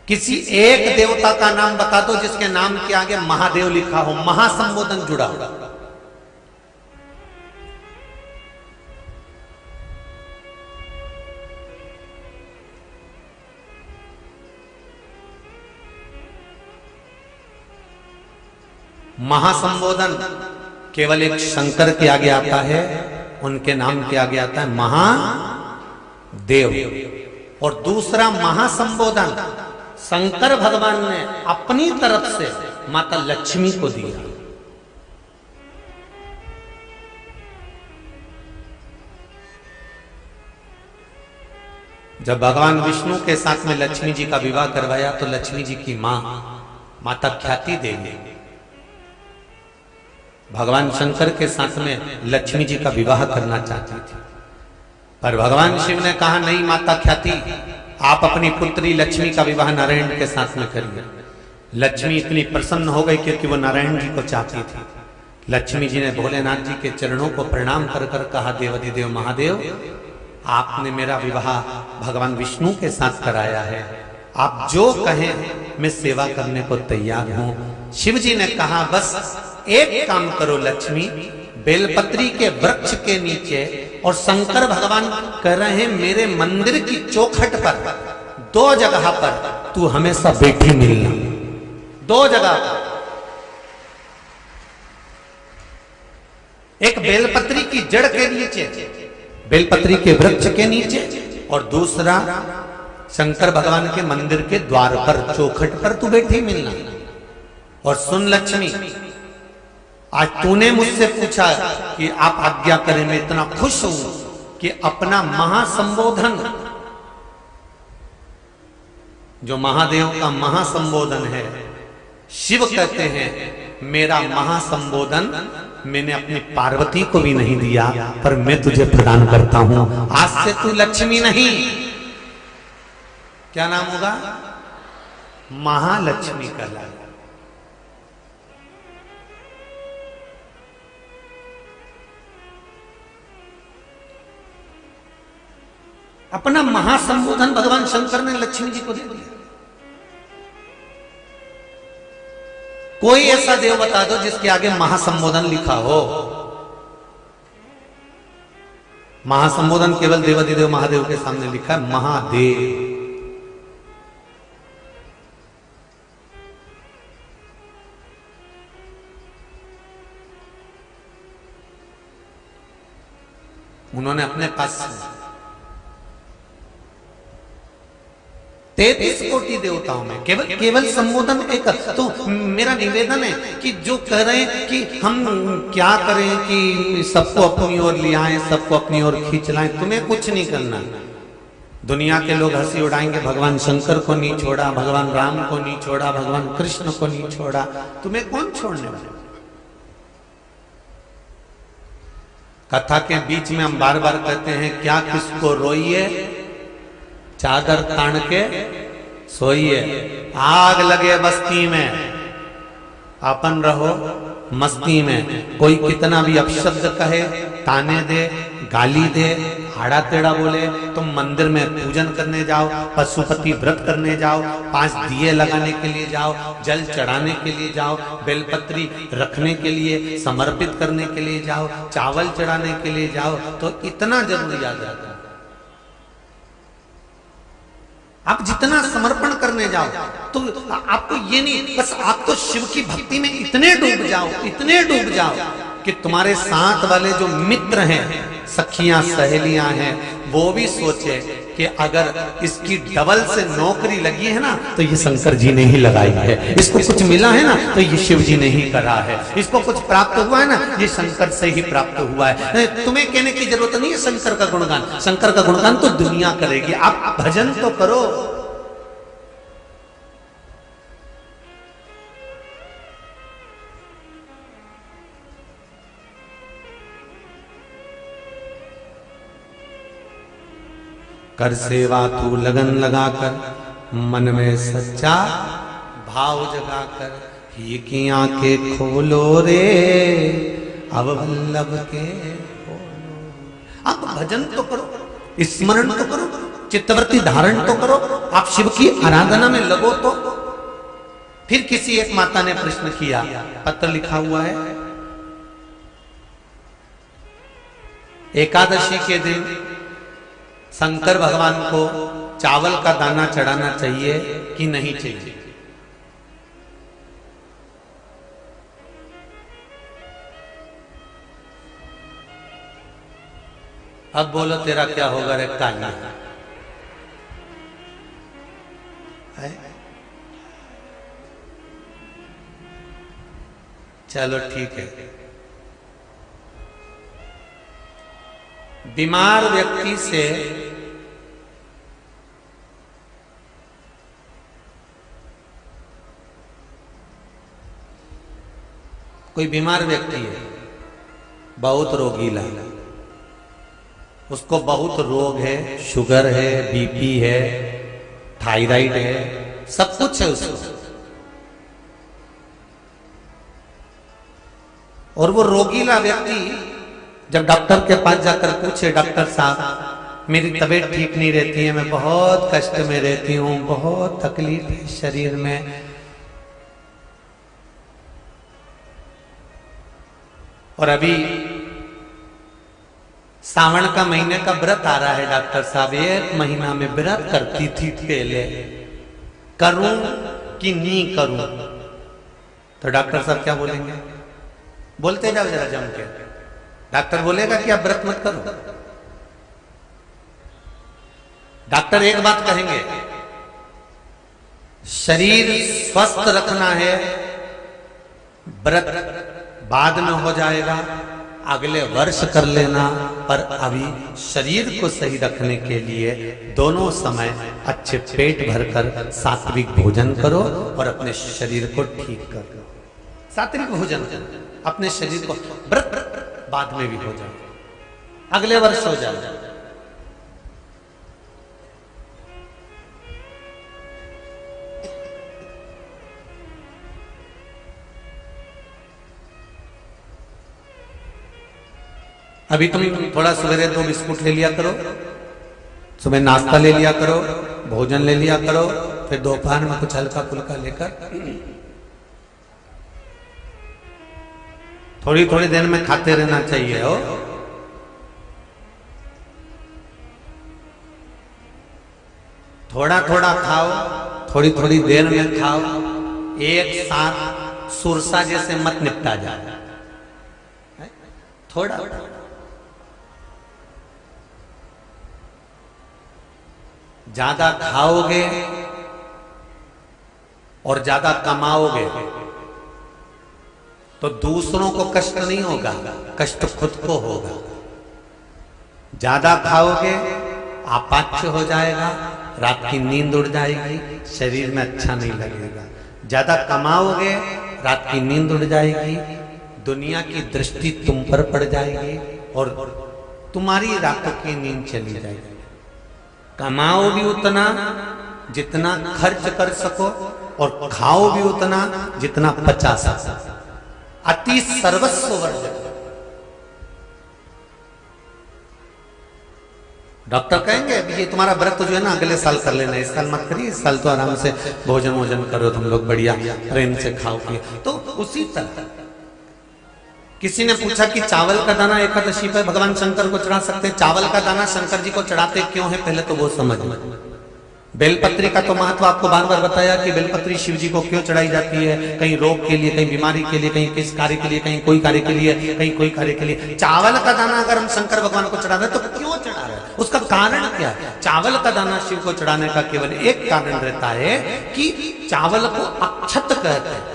किसी एक देवता का नाम बता दो जिसके नाम के आगे महादेव लिखा हो, महासंबोधन जुड़ा हो। महासंबोधन केवल एक शंकर के आगे आता है, उनके नाम के आगे आता है महादेव। और दूसरा महासंबोधन शंकर भगवान ने अपनी तरफ से माता लक्ष्मी को दिया। जब भगवान विष्णु के साथ में लक्ष्मी जी का विवाह करवाया तो लक्ष्मी जी की मां माता ख्याति देवी भगवान शंकर के साथ में लक्ष्मी जी का विवाह करना चाहती थी, पर भगवान शिव ने कहा नहीं माता ख्याति, आप अपनी पुत्री लक्ष्मी का विवाह नारायण के साथ में करिए। लक्ष्मी इतनी प्रसन्न हो गई क्योंकि वो नारायण जी को चाहती थी। लक्ष्मी जी ने भोलेनाथ जी के चरणों को प्रणाम कर कर कहा देवाधिदेव महादेव, आपने मेरा विवाह भगवान विष्णु के साथ कराया है, आप जो कहें मैं सेवा करने को तैयार हूं। शिव जी ने कहा बस एक काम करो लक्ष्मी, बेलपत्री के वृक्ष के नीचे, और शंकर भगवान कह रहे हैं मेरे मंदिर की चौखट पर 2 जगह पर तू हमेशा बैठी मिलना, 2 जगह पर, एक बेलपत्री की जड़ के नीचे, बेलपत्री के वृक्ष के नीचे, और दूसरा शंकर भगवान के मंदिर के द्वार पर चौखट पर तू बैठी मिलना। और सुन लक्ष्मी, आज तूने मुझसे पूछा कि आप आज्ञा करें, मैं इतना खुश हूं कि अपना महासंबोधन, जो महादेव का महासंबोधन है, शिव कहते हैं मेरा महासंबोधन मैंने अपनी पार्वती को भी नहीं दिया, पर मैं तुझे प्रदान करता हूं। आज से तू लक्ष्मी नहीं, क्या नाम होगा? महालक्ष्मी कहलाएगा। अपना महासंबोधन भगवान शंकर ने लक्ष्मी जी को दे दिया। कोई ऐसा देव बता दो जिसके आगे महासंबोधन लिखा हो। महासंबोधन केवल देवाधिदेव महादेव के सामने लिखा है महादेव। उन्होंने अपने पास 33 कोटि देवताओं में केवल संबोधन एक। तो मेरा निवेदन है कि जो कह रहे हैं कि हम क्या करें कि सबको अपनी ओर ले आए, सबको अपनी ओर खींच लाएं, तुम्हें कुछ नहीं करना। दुनिया के लोग हंसी उड़ाएंगे, भगवान शंकर को नहीं छोड़ा, भगवान राम को नहीं छोड़ा, भगवान कृष्ण को नहीं छोड़ा, तुम्हें कौन छोड़ने वाला? कथा के बीच में हम बार बार कहते हैं क्या किसको रोइए, चादर तान के सोइए। आग लगे बस्ती में अपन रहो मस्ती में। कोई कितना भी अपशब्द कहे, ताने दे, गाली दे, आड़ा टेढ़ा बोले, तुम मंदिर में पूजन करने जाओ, पशुपति व्रत करने जाओ, 5 दिए लगाने के लिए जाओ, जल चढ़ाने के लिए जाओ, बेलपत्री रखने के लिए, समर्पित करने के लिए जाओ, चावल चढ़ाने के लिए जाओ, तो इतना जरूर याद आता है। आप जितना समर्पण करने जाओ तो आपको ये नहीं, बस आप तो शिव की भक्ति में इतने डूब जाओ, इतने डूब जाओ कि तुम्हारे साथ वाले जो मित्र हैं, सखियां सहेलियां हैं, वो भी सोचे कि अगर इसकी डबल से नौकरी लगी है ना तो ये शंकर जी ने ही लगाई है, इसको कुछ मिला है ना तो ये शिव जी ने ही करा है, इसको कुछ प्राप्त हुआ है ना ये शंकर से ही प्राप्त हुआ है। तुम्हें कहने की जरूरत नहीं है शंकर का गुणगान, शंकर का गुणगान तो दुनिया करेगी, आप भजन तो करो। कर सेवा तू लगन लगाकर, मन में सच्चा भाव जगाकर, ही की आंखें खोलो रे अब वल्लभ के खोलो। आप भजन तो करो, स्मरण तो करो, चित्तवृत्ति धारण तो करो, आप शिव की आराधना में लगो। तो फिर किसी एक माता ने प्रश्न किया, पत्र लिखा हुआ है, एकादशी के दिन शंकर भगवान को चावल का दाना चढ़ाना चाहिए कि नहीं चाहिए? अब बोलो तेरा क्या होगा रे कान्हा? चलो ठीक है। बीमार व्यक्ति से कोई बीमार व्यक्ति है, बहुत रोगीला, उसको बहुत रोग है, शुगर है, बीपी है, थायराइड है, सब कुछ है उसको, और वो रोगीला व्यक्ति जब डॉक्टर के पास जाकर पूछे, डॉक्टर साहब मेरी तबीयत ठीक नहीं रहती है, मैं बहुत कष्ट में रहती हूँ, बहुत तकलीफ है शरीर में, और अभी सावन का महीने का व्रत आ रहा है डॉक्टर साहब, 1 महीना में व्रत करती थी पहले, करूं कि नहीं करूं? तो डॉक्टर साहब क्या बोलेंगे? बोलते जाओ जरा जम के। डॉक्टर बोलेगा कि आप व्रत मत करो। डॉक्टर एक बात कहेंगे, शरीर स्वस्थ रखना है, व्रत बाद में हो जाएगा, अगले वर्ष कर लेना, पर अभी शरीर को सही रखने के लिए दोनों समय अच्छे पेट भरकर सात्विक भोजन करो और अपने शरीर को ठीक करो। सात्विक भोजन अपने शरीर को, व्रत बाद में भी हो जाए, अगले वर्ष हो जाए। अभी तुम थोड़ा सवेरे 2 बिस्कुट ले लिया करो, सुबह नाश्ता ले लिया करो, भोजन ले लिया करो, फिर दोपहर में कुछ हल्का फुल्का लेकर थोड़ी थोड़ी देर में खाते रहना चाहिए। हो थोड़ा थोड़ा खाओ, थोड़ी थोड़ी देर में खाओ, एक साथ सुरसा जैसे मत निपटा जाए, थोड़ा ज्यादा खाओगे और ज्यादा कमाओगे तो दूसरों को कष्ट नहीं होगा, कष्ट खुद को होगा। ज्यादा खाओगे अपाच्य हो जाएगा, रात की नींद उड़ जाएगी, शरीर में अच्छा नहीं लगेगा। ज्यादा कमाओगे, रात की नींद उड़ जाएगी, दुनिया की दृष्टि तुम पर पड़ जाएगी और तुम्हारी रातों की नींद चली जाएगी। कमाओ भी उतना जितना खर्च कर सको, और खाओ भी उतना जितना पचा सकता। अति सर्वस्व वर्जन। डॉक्टर कहेंगे ये तुम्हारा व्रत जो है ना अगले साल कर लेना, इस साल मत करिए, इस साल तो आराम से भोजन वोजन करो तुम लोग, बढ़िया प्रेम से खाओ पिए। तो उसी तरह किसी ने पूछा कि चावल का दाना एकादशी पर भगवान शंकर को चढ़ा सकते हैं? चावल का दाना शंकर जी को चढ़ाते क्यों है, पहले तो वो समझ में। बेलपत्री का तो महत्व आपको बार बार बताया कि बेलपत्री शिव जी को क्यों चढ़ाई जाती है, कहीं रोग के लिए, कहीं बीमारी के लिए, कहीं किस कार्य के लिए, कहीं कोई कार्य के लिए, कहीं कोई कार्य के लिए। चावल का दाना अगर हम शंकर भगवान को चढ़ा रहे तो क्यों चढ़ा रहे हैं, उसका कारण क्या है? चावल का दाना शिव को चढ़ाने का केवल एक कारण रहता है कि चावल को अक्षत कहते हैं।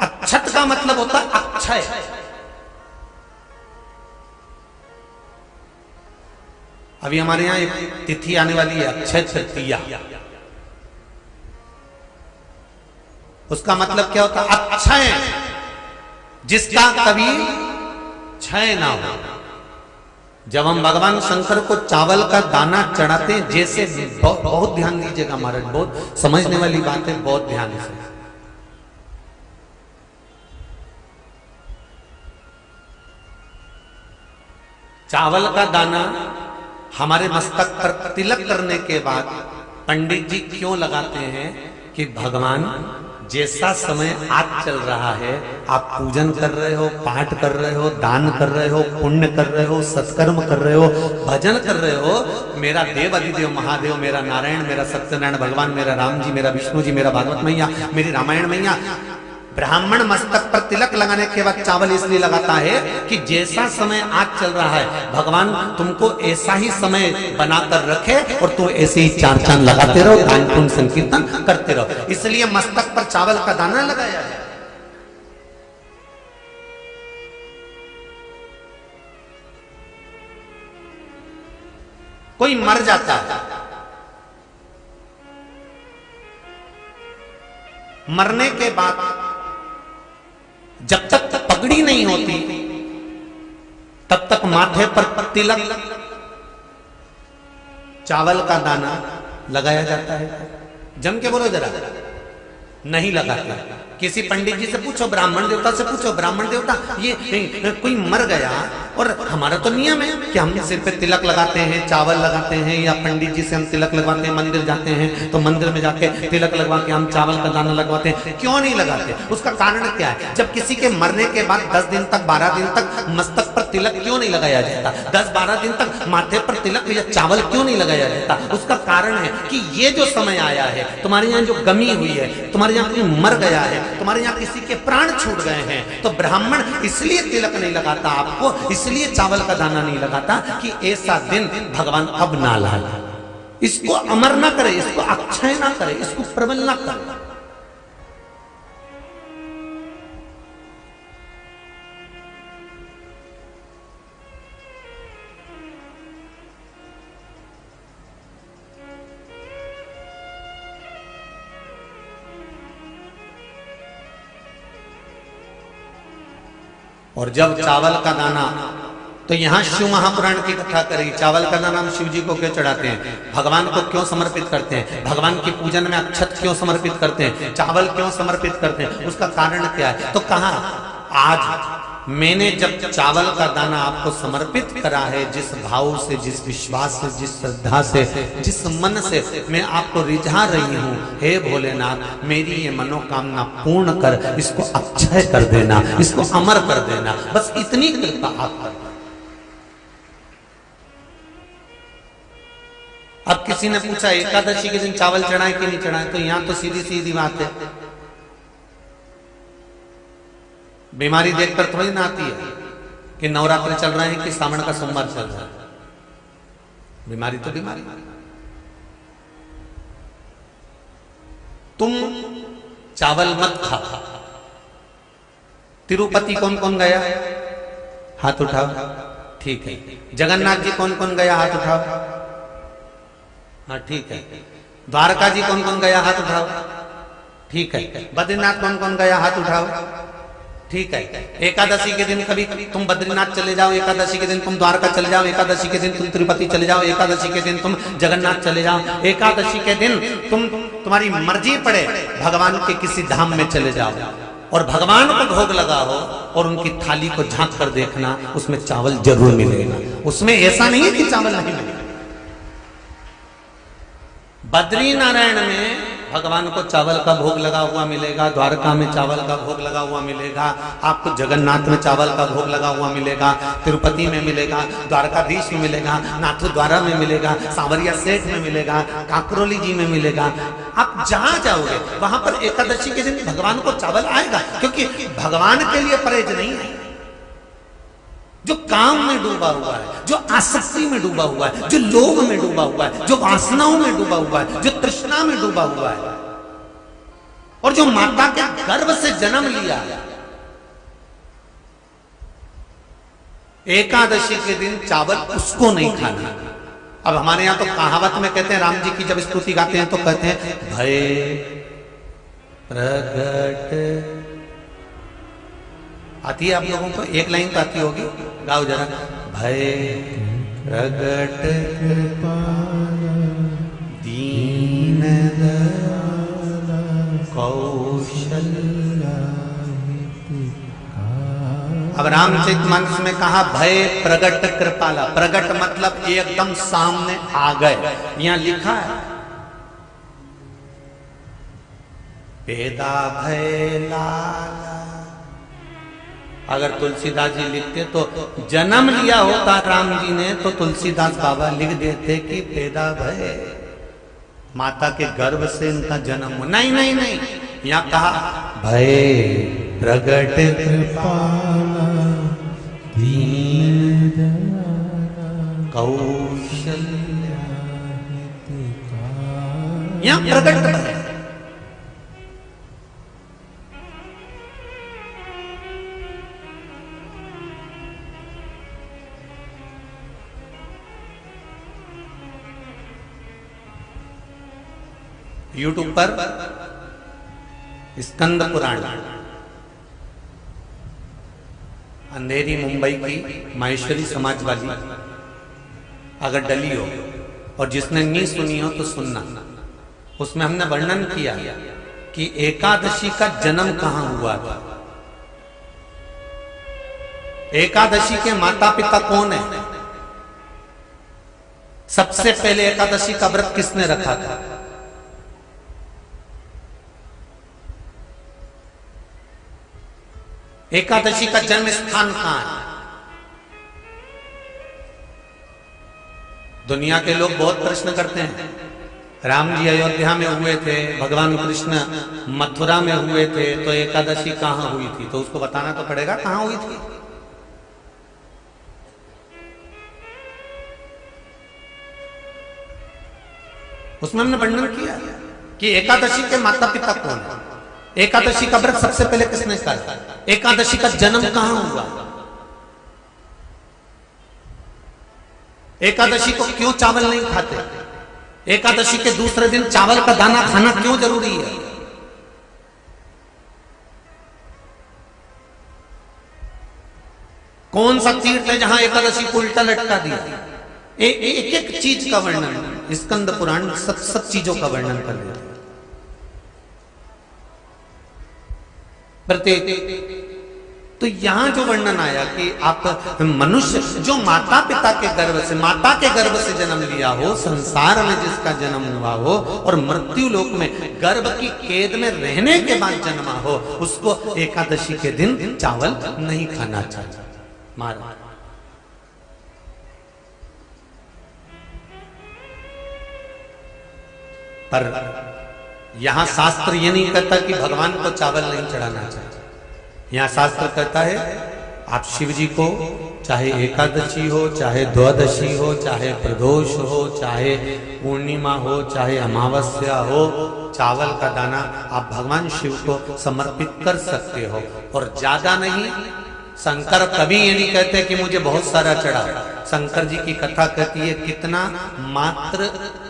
अक्षत का मतलब होता है अक्षय। अभी हमारे यहां एक तिथि आने वाली है, अक्षय तृतीया। उसका मतलब क्या होता है? अक्षय, जिसका कभी क्षय ना हो। जब हम भगवान शंकर को चावल का दाना चढ़ाते हैं, जैसे बहुत ध्यान दीजिएगा महाराज, बहुत समझने वाली बात है, बहुत ध्यान से। चावल का दाना हमारे मस्तक पर तिलक करने के बाद पंडित जी क्यों लगाते हैं कि भगवान जैसा समय आज चल रहा है, आप पूजन कर रहे हो, पाठ कर रहे हो, दान कर रहे हो, पुण्य कर रहे हो, सत्कर्म कर रहे हो, भजन कर रहे हो, मेरा देव अधिदेव महादेव, मेरा नारायण, मेरा सत्यनारायण भगवान, मेरा राम जी, मेरा विष्णु जी, मेरा भागवत मैया, मेरी रामायण मैया, ब्राह्मण मस्तक पर तिलक लगाने के बाद चावल इसलिए लगाता है कि जैसा समय आज चल रहा है, भगवान तुमको ऐसा ही समय बनाकर रखे और तुम ऐसे ही चार चांद लगाते रहो, दान पुण्य संकीर्तन करते रहो। इसलिए मस्तक पर चावल का दाना लगाया है। कोई मर जाता है, मरने के बाद जब तक पगड़ी नहीं होती तब तक माथे पर तिलक, चावल का दाना लगाया जाता है। जम के बोलो जरा, नहीं लगाता। किसी पंडित जी से पूछो, ब्राह्मण देवता से पूछो, ब्राह्मण देवता ये कोई मर गया और हमारा तो नियम है कि हम सिर पे तिलक लगाते हैं, चावल लगाते हैं, या पंडित जी से हम तिलक लगवाते हैं, मंदिर जाते हैं तो मंदिर में जाके तिलक लगवा के हम चावल का दाना लगवाते हैं, क्यों नहीं लगाते? उसका कारण क्या है? जब किसी के मरने के बाद 10 दिन तक, 12 दिन तक मस्तक पर तिलक क्यों नहीं लगाया जाता? 10-12 दिन तक माथे पर तिलक या चावल क्यों नहीं लगाया जाता? उसका कारण है कि ये जो समय आया है, तुम्हारे यहाँ जो गमी हुई है, तुम्हारे यहाँ कोई मर गया है, तुम्हारे यहाँ किसी के प्राण छूट गए हैं, तो ब्राह्मण इसलिए तिलक नहीं लगाता आपको, इसलिए चावल का दाना नहीं लगाता कि ऐसा दिन भगवान अब ना लाए, इसको अमर ना करे, इसको अक्षय ना करे, इसको प्रबल ना करे। और जब चावल का दाना, तो यहां शिव महापुराण की कथा करेगी, चावल का दाना हम शिव जी को क्यों चढ़ाते हैं, भगवान को क्यों समर्पित करते हैं, भगवान की पूजन में अक्षत क्यों समर्पित करते हैं, चावल क्यों समर्पित करते हैं, उसका कारण क्या है? तो कहा आज मैंने जब चावल का दाना आपको समर्पित करा है, जिस भाव से, जिस विश्वास से, जिस श्रद्धा से, जिस मन से मैं आपको रिझा रही हूं, हे भोलेनाथ मेरी ये मनोकामना पूर्ण कर, इसको अक्षय कर देना, इसको अमर कर देना, बस इतनी कृपा आप कर। अब किसी ने पूछा एकादशी के दिन चावल चढ़ाए कि नहीं चढ़ाए, तो यहां तो सीधी सीधी बात है, बीमारी देखकर थोड़ी ना आती है कि नवरात्र चल रहे हैं कि सावन का सोमवार चल रहा है, बीमारी तो बीमारी। तुम चावल मत खा। तिरुपति कौन कौन गया? हाथ उठाओ। ठीक है। जगन्नाथ जी कौन कौन गया? हाथ उठाओ। हाँ ठीक है। द्वारका जी कौन कौन गया? हाथ उठाओ। ठीक है। बद्रीनाथ कौन कौन गया? हाथ उठाओ। ठीक है, एकादशी के दिन कभी तुम बद्रीनाथ चले जाओ, एकादशी के दिन तुम द्वारका चले जाओ, एकादशी के दिन तुम तिरुपति चले जाओ, एकादशी के दिन तुम जगन्नाथ चले जाओ, एकादशी के दिन तुम्हारी मर्जी पड़े भगवान के किसी धाम में चले जाओ और भगवान को भोग लगाओ और उनकी थाली को झांक कर देखना, उसमें चावल जरूर मिलेगा। उसमें ऐसा नहीं है कि चावल नहीं मिलेगा। बद्री नारायण में भगवान को चावल का भोग लगा हुआ मिलेगा, द्वारका में चावल का भोग लगा हुआ मिलेगा, आपको जगन्नाथ में चावल का भोग लगा हुआ मिलेगा, तिरुपति में मिलेगा, द्वारकाधीश में मिलेगा, नाथद्वारा में मिलेगा, सांवरिया सेठ में मिलेगा, काकरोली जी में मिलेगा। आप जहां जाओगे वहां पर एकादशी के दिन भगवान को चावल आएगा, क्योंकि भगवान के लिए परहेज नहीं है। जो काम में डूबा हुआ है, जो आसक्ति में डूबा हुआ है, जो लोभ में डूबा हुआ है, जो वासनाओं में डूबा हुआ है, जो तृष्णा में डूबा हुआ है और जो माता के गर्भ से जन्म लिया, एकादशी के दिन चावल उसको नहीं खाना। अब हमारे यहां तो कहावत में कहते हैं, राम जी की जब स्तुति गाते हैं तो कहते हैं भय प्रगट, आती है आप लोगों को? एक लाइन तो आती होगी, गाओ जरा। भय प्रगट दीन कौशल्या। अब रामचरितमानस में कहा भय प्रगट कृपाला। प्रगट मतलब एकदम सामने आ गए। यहां लिखा है पेदा भय लाला। अगर तुलसीदास जी लिखते तो जन्म लिया होता राम जी ने तो तुलसीदास बाबा लिख देते कि पैदा भय, माता के गर्भ से इनका जन्म हो। नहीं नहीं नहीं, यहाँ कहा भय प्रगट कृपाला दीन कौशल्या। यहाँ प्रगट है। यूट्यूब पर स्कंद पुराण, अंधेरी मुंबई की माहेश्वरी समाज वाली अगर डली हो और जिसने नहीं सुनी हो तो सुनना। उसमें हमने वर्णन किया कि एकादशी का जन्म कहां हुआ था। एकादशी के माता पिता कौन है? सबसे पहले एकादशी का व्रत किसने रखा था? एकादशी का जन्म स्थान कहां है? दुनिया के लोग बहुत प्रश्न करते हैं, राम जी अयोध्या में हुए थे, भगवान कृष्ण मथुरा में हुए थे, तो एकादशी कहां हुई थी? तो उसको बताना तो पड़ेगा कहां हुई थी। उसमें हमने वर्णन किया कि एकादशी के माता पिता कौन है, एकादशी का व्रत सबसे पहले किसने करा, एकादशी का जन्म कहां हुआ, एकादशी को क्यों चावल नहीं खाते, एकादशी के दूसरे दिन चावल का दाना खाना क्यों जरूरी है। कौन सा तीर्थ है जहां एकादशी को उल्टा लटका दिया। एक एक चीज का वर्णन स्कंद पुराण सब चीजों का वर्णन कर देते। प्रत्येक तो यहां जो वर्णन आया कि आप मनुष्य जो माता पिता के गर्भ से, माता के गर्भ से जन्म लिया हो, संसार में जिसका जन्म हुआ हो और मृत्यु लोक में गर्भ की कैद में रहने के बाद जन्मा हो, उसको एकादशी के दिन चावल नहीं खाना चाहिए। मारा पर यहां शास्त्र ये नहीं कहता कि भगवान को चावल नहीं चढ़ाना चाहिए। यहां शास्त्र कहता है आप शिव जी को चाहे एकादशी हो, चाहे द्वादशी हो, चाहे प्रदोष हो, चाहे पूर्णिमा हो, चाहे अमावस्या हो, चावल का दाना आप भगवान शिव को समर्पित कर सकते हो और ज्यादा नहीं। शंकर कभी ये नहीं कहते कि मुझे बहुत सारा चढ़ा। शंकर जी की कथा कहती है कितना, मात्र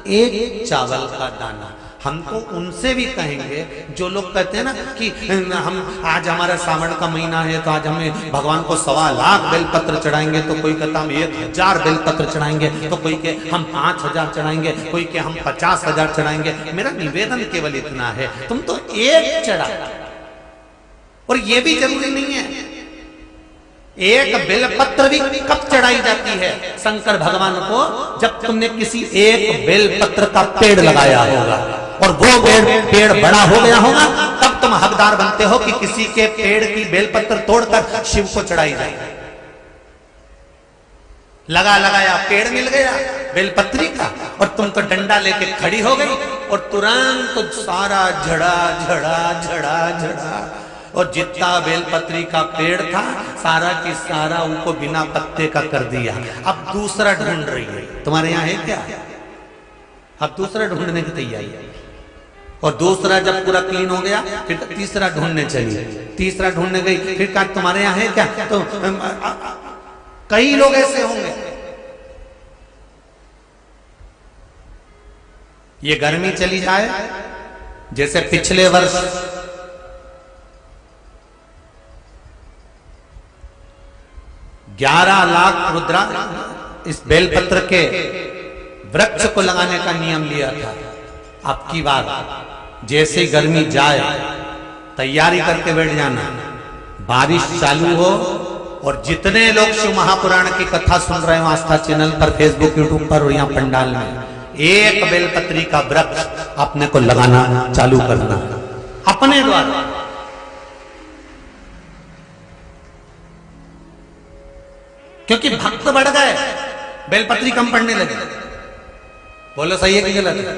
एक चावल का दाना। हम तो उनसे भी कहेंगे जो लोग कहते हैं ना कि हम आज हमारा सावन का महीना है तो आज हमें भगवान को 1.25 लाख बेलपत्र चढ़ाएंगे, तो कोई कहता हम 1000 बेलपत्र चढ़ाएंगे, तो कोई के हम 5000 चढ़ाएंगे, कोई के हम 50,000 चढ़ाएंगे। मेरा निवेदन केवल इतना है, तुम तो एक चढ़ा, और ये भी जरूरी नहीं है एक बेलपत्र भी कब चढ़ाई जाती है शंकर भगवान को, जब तुमने किसी एक बेलपत्र का पेड़ लगाया होगा और वो पेड़ बड़ा हो गया होगा, तब तुम हकदार बनते हो कि किसी के पेड़ की बेलपत्र तोड़कर शिव को चढ़ाई जाए। लगाया पेड़ मिल गया बेलपत्री का, और तुम तो डंडा लेके खड़ी हो गई और तुरंत तो सारा झड़ा, और जितना बेलपत्री का पेड़ था सारा की सारा उनको बिना पत्ते का कर दिया। अब दूसरा ढूंढ रही है, तुम्हारे यहाँ है क्या? अब दूसरा ढूंढने की तैयारी है, और दूसरा जब पूरा क्लीन हो गया फिर तीसरा ढूंढने चली, तीसरा ढूंढने गई, फिर कहा तुम्हारे यहाँ है क्या? तो कई लोग ऐसे होंगे। ये गर्मी चली जाए, जैसे पिछले वर्ष 11 लाख रुद्रा इस बेलपत्र के वृक्ष को लगाने का नियम लिया था। अब की बार जैसे गर्मी जाए तैयारी करके बैठ जाना, बारिश चालू हो, और जितने लोग शिव महापुराण की कथा सुन रहे हो आस्था चैनल पर, फेसबुक, यूट्यूब पर और यहाँ पंडाल में, एक बेलपत्री का वृक्ष अपने को लगाना चालू करना अपने द्वारा। क्योंकि भक्त बढ़ गए, बेलपत्री कम पड़ने लगे। बोलो सही है कि गलत है?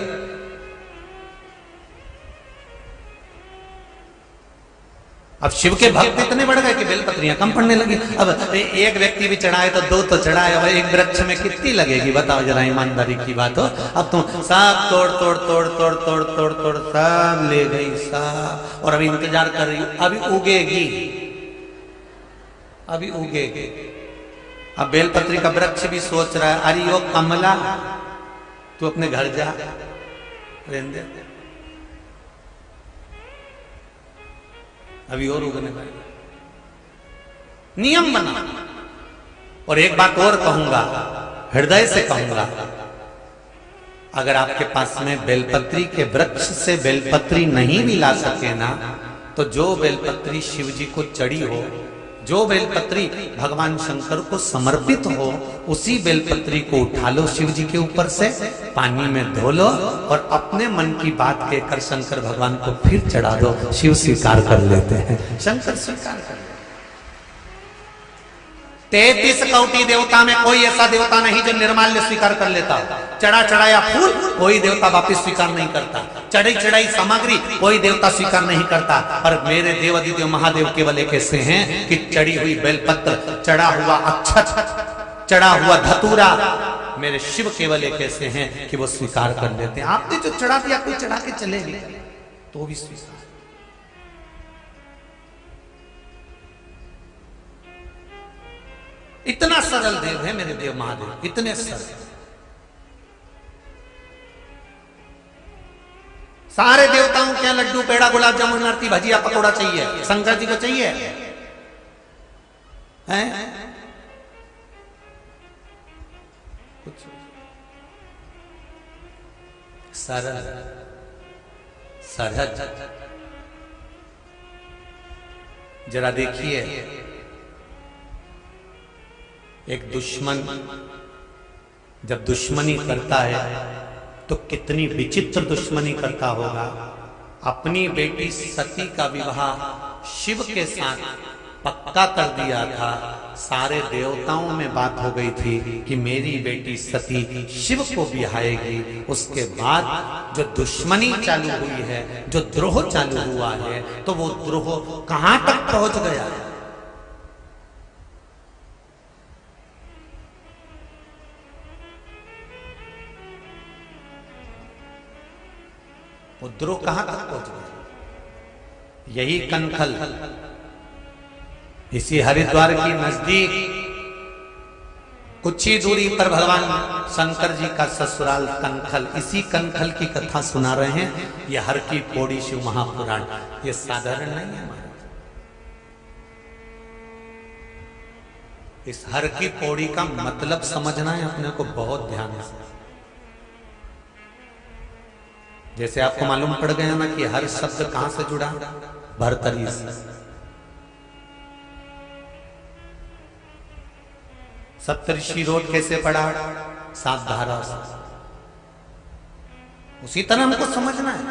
अब शिव के भक्त इतने बढ़ गए कि बेलपत्रियां कम पड़ने लगी। अब एक व्यक्ति भी चढ़ाए तो 2 तो चढ़ाए, अब एक वृक्ष में कितनी लगेगी बताओ जरा, ईमानदारी की बात हो। अब तुम सब तोड़ सब ले गई सब, और अभी इंतजार कर रही, अभी उगेगी। अब बेलपत्री का वृक्ष भी सोच रहा है, अरे ओ कमला तू अपने घर जा, रहने दे, अभी और उगने पाएगा। नियम बना। और एक बात और कहूंगा, हृदय से कहूंगा, अगर आपके पास में बेलपत्री के वृक्ष से बेलपत्री नहीं भी ला सके ना, तो जो बेलपत्री शिव जी को चढ़ी हो, जो बेलपत्री भगवान शंकर को समर्पित हो, उसी बेलपत्री को उठा लो शिव जी के ऊपर से, पानी में धो लो, और अपने मन की बात कहकर शंकर भगवान को फिर चढ़ा दो। शिव स्वीकार कर लेते हैं, शंकर स्वीकार कर लेते। 33 कोटि देवता में कोई ऐसा देवता नहीं जो निर्माल्य स्वीकार कर लेता। चढ़ाया फूल कोई देवता वापिस स्वीकार नहीं करता, चढ़ाई सामग्री कोई देवता स्वीकार नहीं करता। पर मेरे देवादिदेव महादेव केवल एक ऐसे हैं कि चढ़ी हुई बेलपत्र, चढ़ा हुआ अक्षत, चढ़ा हुआ धतूरा, मेरे शिव केवल एक ऐसे हैं कि वो स्वीकार कर लेते हैं। आपने जो चढ़ा दिया, कोई चढ़ा के चले गए तो भी स्वीकार। इतना सरल देव है मेरे देव महादेव, इतने सरल। सारे देवताओं के लड्डू, पेड़ा, गुलाब जामुन, आरती, भजिया, पकौड़ा चाहिए, शंकर जी को चाहिए हैं? कुछ सरल सरल। जरा देखिए, एक दुश्मन जब दुश्मनी करता है तो कितनी विचित्र दुश्मनी करता होगा। अपनी बेटी सती का विवाह शिव के साथ पक्का कर दिया था। सारे देवताओं में बात हो गई थी कि मेरी बेटी सती शिव को बिहाएगी। उसके बाद जो दुश्मनी चालू हुई है, जो द्रोह चालू हुआ है, तो वो द्रोह कहां तक पहुंच गया है? वो द्रोह कहां तक पहुंच गया? यही कनखल, इसी हरिद्वार की नजदीक कुछ ही दूरी पर भगवान शंकर जी का ससुराल कनखल, इसी कनखल की कथा सुना रहे हैं। ये हर की पौड़ी शिव महापुराण, ये साधारण नहीं है। इस हर की पौड़ी का मतलब समझना है अपने को बहुत ध्यान से। जैसे आपको मालूम पड़ गया ना कि हर शब्द कहां से जुड़ा, भरतरी से। सप्तऋषि रोड कैसे पड़ा, सात धारा से। उसी तरह हमको समझना है।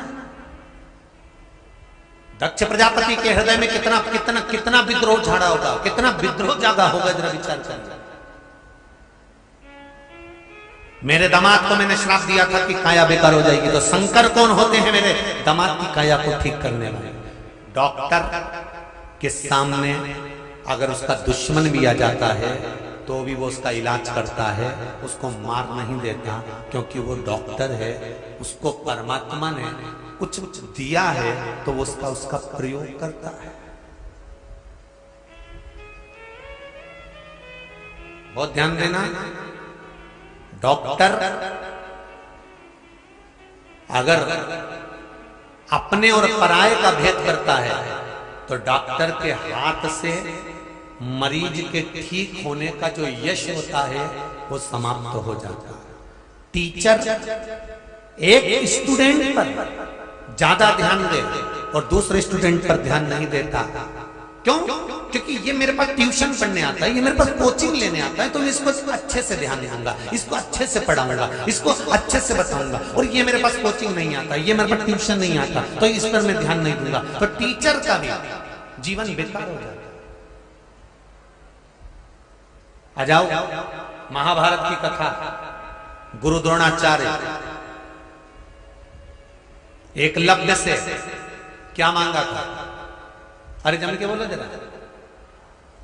दक्ष प्रजापति के हृदय में कितना कितना कितना विद्रोह झाड़ा होगा, कितना विद्रोह जागा होगा, जरा विचार करिए। मेरे दामाद को मैंने श्राप दिया था कि काया बेकार हो जाएगी, तो शंकर कौन होते हैं मेरे दामाद की काया को ठीक करने वाले? डॉक्टर के सामने अगर उसका दुश्मन भी आ जाता है तो भी वो उसका इलाज करता है, उसको मार नहीं देता, क्योंकि वो डॉक्टर है। उसको परमात्मा ने कुछ दिया है तो वो उसका प्रयोग करता है। बहुत ध्यान देना। डॉक्टर अगर अपने और पराये का भेद करता है तो डॉक्टर के हाथ से मरीज के ठीक होने का जो यश होता है वो समाप्त हो जाता है। टीचर एक स्टूडेंट पर ज्यादा ध्यान दे और दूसरे स्टूडेंट पर ध्यान नहीं देता। क्यों? क्योंकि ये मेरे पास ट्यूशन पढ़ने आता है, ये मेरे पास कोचिंग लेने आता है, तो मैं इसको अच्छे से ध्यान दूंगा, इसको अच्छे से पढ़ाऊंगा, इसको अच्छे से बताऊंगा। और ये मेरे पास कोचिंग नहीं आता, ये मेरे पास ट्यूशन नहीं आता, तो इस पर मैं ध्यान नहीं दूंगा। तो टीचर का भी जीवन बेकार हो जाता है। आ जाओ महाभारत की कथा। गुरु द्रोणाचार्य एकलव्य से क्या मांगा था? अरे जम के बोलो जरा।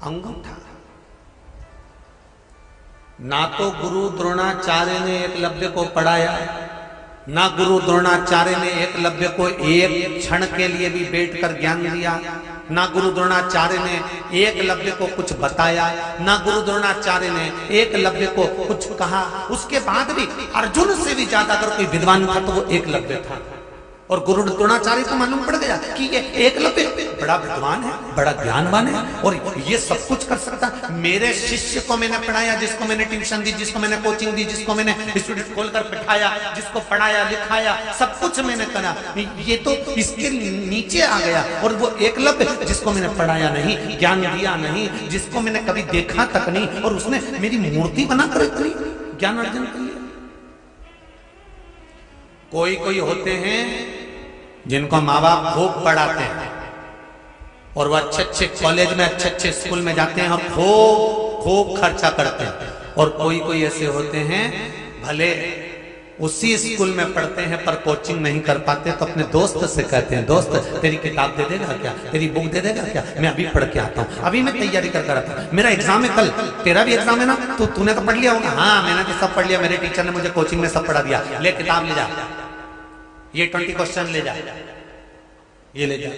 अंगूठा। ना तो गुरु द्रोणाचार्य ने एकलव्य को पढ़ाया, ना गुरु द्रोणाचार्य ने एकलव्य को एक क्षण के लिए भी बैठकर ज्ञान दिया, ना गुरु द्रोणाचार्य ने एकलव्य को कुछ बताया, ना गुरु द्रोणाचार्य ने एकलव्य को कुछ कहा। उसके बाद भी अर्जुन से भी ज्यादा अगर कोई विद्वान था तो वो एकलव्य था। और गुरु द्रोणाचार्य को मालूम पड़ गया कि ये एकलव्य बड़ा विद्वान है, बड़ा ज्ञानवान है और ये सब कुछ कर सकता। मेरे शिष्य को मैंने पढ़ाया, जिसको मैंने ट्यूशन दी, जिसको मैंने कोचिंग दी, जिसको मैंने स्टूडेंट खोलकर बिठाया, जिसको पढ़ाया लिखाया, सब कुछ मैंने करा, ये तो इसके नीचे आ गया। और वो एकलव्य जिसको मैंने पढ़ाया नहीं, ज्ञान दिया नहीं, जिसको मैंने कभी देखा तक नहीं, और उसने मेरी मूर्ति बनाकर इतनी ज्ञान अर्जन कर लिया। कोई कोई होते हैं जिनको माँ बाप खूब पढ़ाते हैं और वो अच्छे अच्छे कॉलेज में, अच्छे अच्छे स्कूल में जाते हैं और खूब खूब खर्चा करते हैं। और कोई कोई ऐसे होते हैं भले उसी स्कूल में पढ़ते हैं पर कोचिंग नहीं कर पाते, तो अपने दोस्त से कहते हैं, दोस्त तेरी किताब दे देगा क्या, तेरी बुक दे देगा क्या, मैं अभी पढ़ के आता हूँ, अभी मैं तैयारी कर रहा था, मेरा एग्जाम है कल, तेरा भी एग्जाम है ना, तो तूने तो पढ़ लिया होगा। हाँ मैंने तो सब पढ़ लिया, मेरे टीचर ने मुझे कोचिंग में सब पढ़ा दिया। ले किताब ले जा, ये 20 क्वेश्चन ले जा, ये ले जा,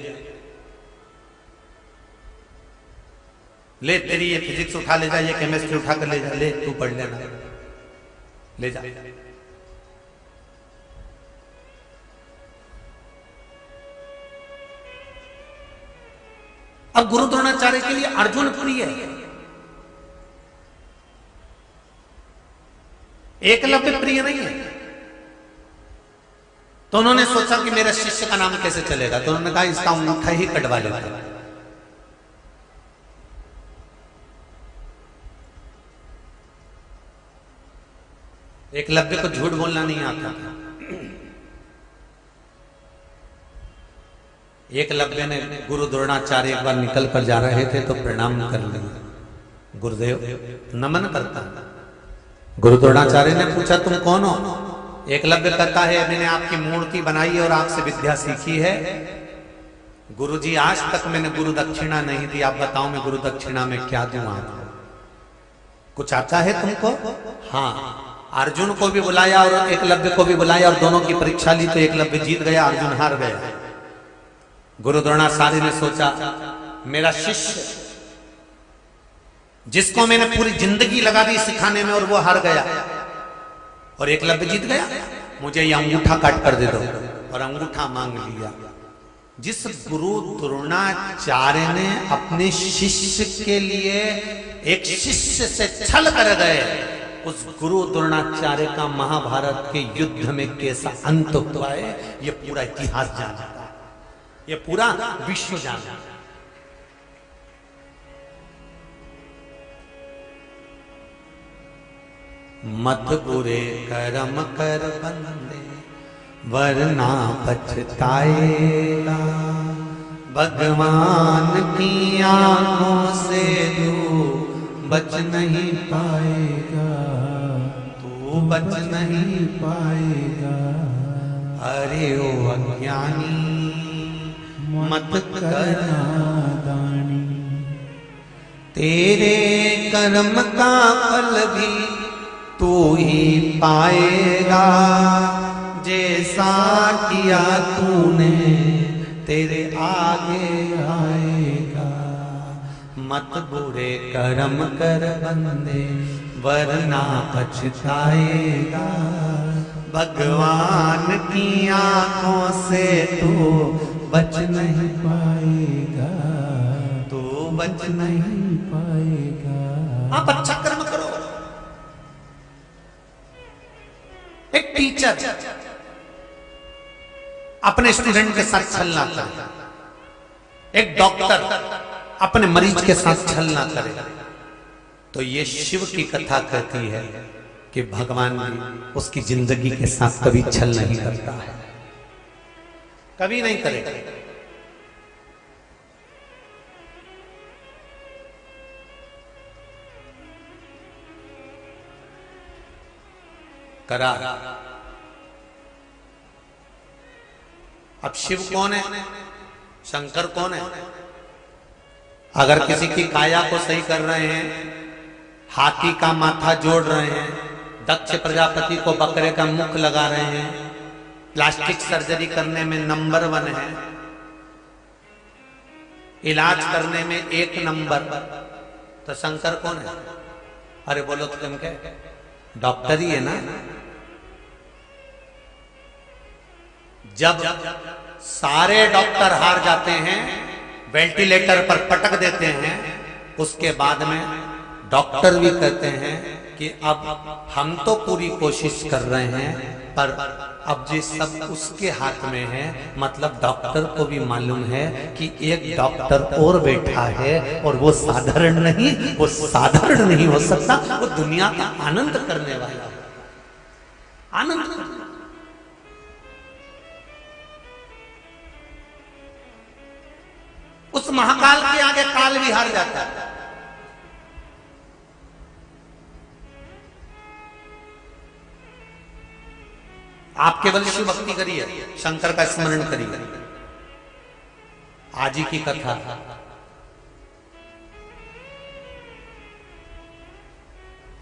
ले तेरी ये फिजिक्स उठा ले जा, ये केमिस्ट्री उठा कर ले जा, ले तू पढ़ लेना, ले जा। अब गुरु द्रोणाचार्य के लिए अर्जुन प्रिय है, एकलव्य प्रिय नहीं है। तो उन्होंने सोचा कि मेरे शिष्य का नाम कैसे चलेगा, तो उन्होंने कहा इसका अंगूठा ही कटवा लेता। एकलव्य को झूठ बोलना नहीं आता। एकलव्य ने गुरु द्रोणाचार्य एक बार निकल कर जा रहे थे तो प्रणाम कर लिया, गुरुदेव नमन करता। गुरु द्रोणाचार्य ने पूछा तुम कौन हो? एकलव्य कहता है मैंने आपकी मूर्ति बनाई और आपसे विद्या सीखी है। गुरुजी आज तक मैंने गुरु दक्षिणा नहीं दी, आप बताओ मैं गुरु दक्षिणा में क्या दूं आपको? कुछ आता है तुमको? हाँ। अर्जुन को भी बुलाया और एकलव्य को भी बुलाया और दोनों की परीक्षा ली, तो एकलव्य जीत गया, अर्जुन हार गया। गुरु द्रोणाचार्य ने सोचा मेरा शिष्य जिसको मैंने पूरी जिंदगी लगा दी सिखाने में और वो हार गया, और एकलव्य जीत गया। मुझे ये अंगूठा काट कर दे दो, और अंगूठा मांग लिया। जिस गुरु द्रोणाचार्य ने अपने शिष्य के लिए एक शिष्य से छल कर गए, उस गुरु द्रोणाचार्य का महाभारत के युद्ध में कैसा अंत हुआ है, ये पूरा इतिहास जानता है, ये पूरा विश्व जानता है। मत बुरे कर्म कर बंदे वरना पछताएगा, भगवान की आंखों से तू बच नहीं पाएगा, तू बच नहीं पाएगा। अरे ओ अज्ञानी मत करना दानी, तेरे कर्म का फल भी तू ही पाएगा, जैसा किया तूने तेरे आगे आएगा। मत बुरे कर्म कर बंदे वरना पछताएगा, भगवान की आंखों से तू बच नहीं पाएगा, तू बच नहीं पाएगा। आप अच्छा कर्म करो। एक टीचर अपने स्टूडेंट के साथ छल ना करे, एक डॉक्टर अपने मरीज के साथ छल ना करे, तो ये शिव की कथा कहती है कि भगवान भी उसकी जिंदगी के साथ कभी छल नहीं करता है, कभी नहीं करेगा। करा। अब शिव कौन है, शंकर कौन है? अगर किसी की काया को सही कर रहे हैं, हाथी का माथा जोड़ रहे हैं, दक्ष प्रजापति को बकरे का मुख लगा रहे हैं, प्लास्टिक सर्जरी करने में नंबर 1 है, इलाज करने में 1 नंबर, तो शंकर कौन है? अरे बोलो तो तुम क्या, डॉक्टर ही है ना। जब सारे डॉक्टर हार जाते हैं, वेंटिलेटर पर पटक देते हैं, उसके बाद में डॉक्टर भी कहते हैं कि अब हम तो पूरी कोशिश कर रहे हैं, पर अब ये सब उसके हाथ में है। मतलब डॉक्टर को भी मालूम है कि एक डॉक्टर और बैठा है और वो साधारण नहीं, वो साधारण नहीं हो सकता, वो दुनिया का आनंद करने वाला है, आनंद। उस महाकाल के आगे काल भी हार जाता है। आप केवल शिव भक्ति करिए, शंकर का स्मरण करिए। आज ही की कथा,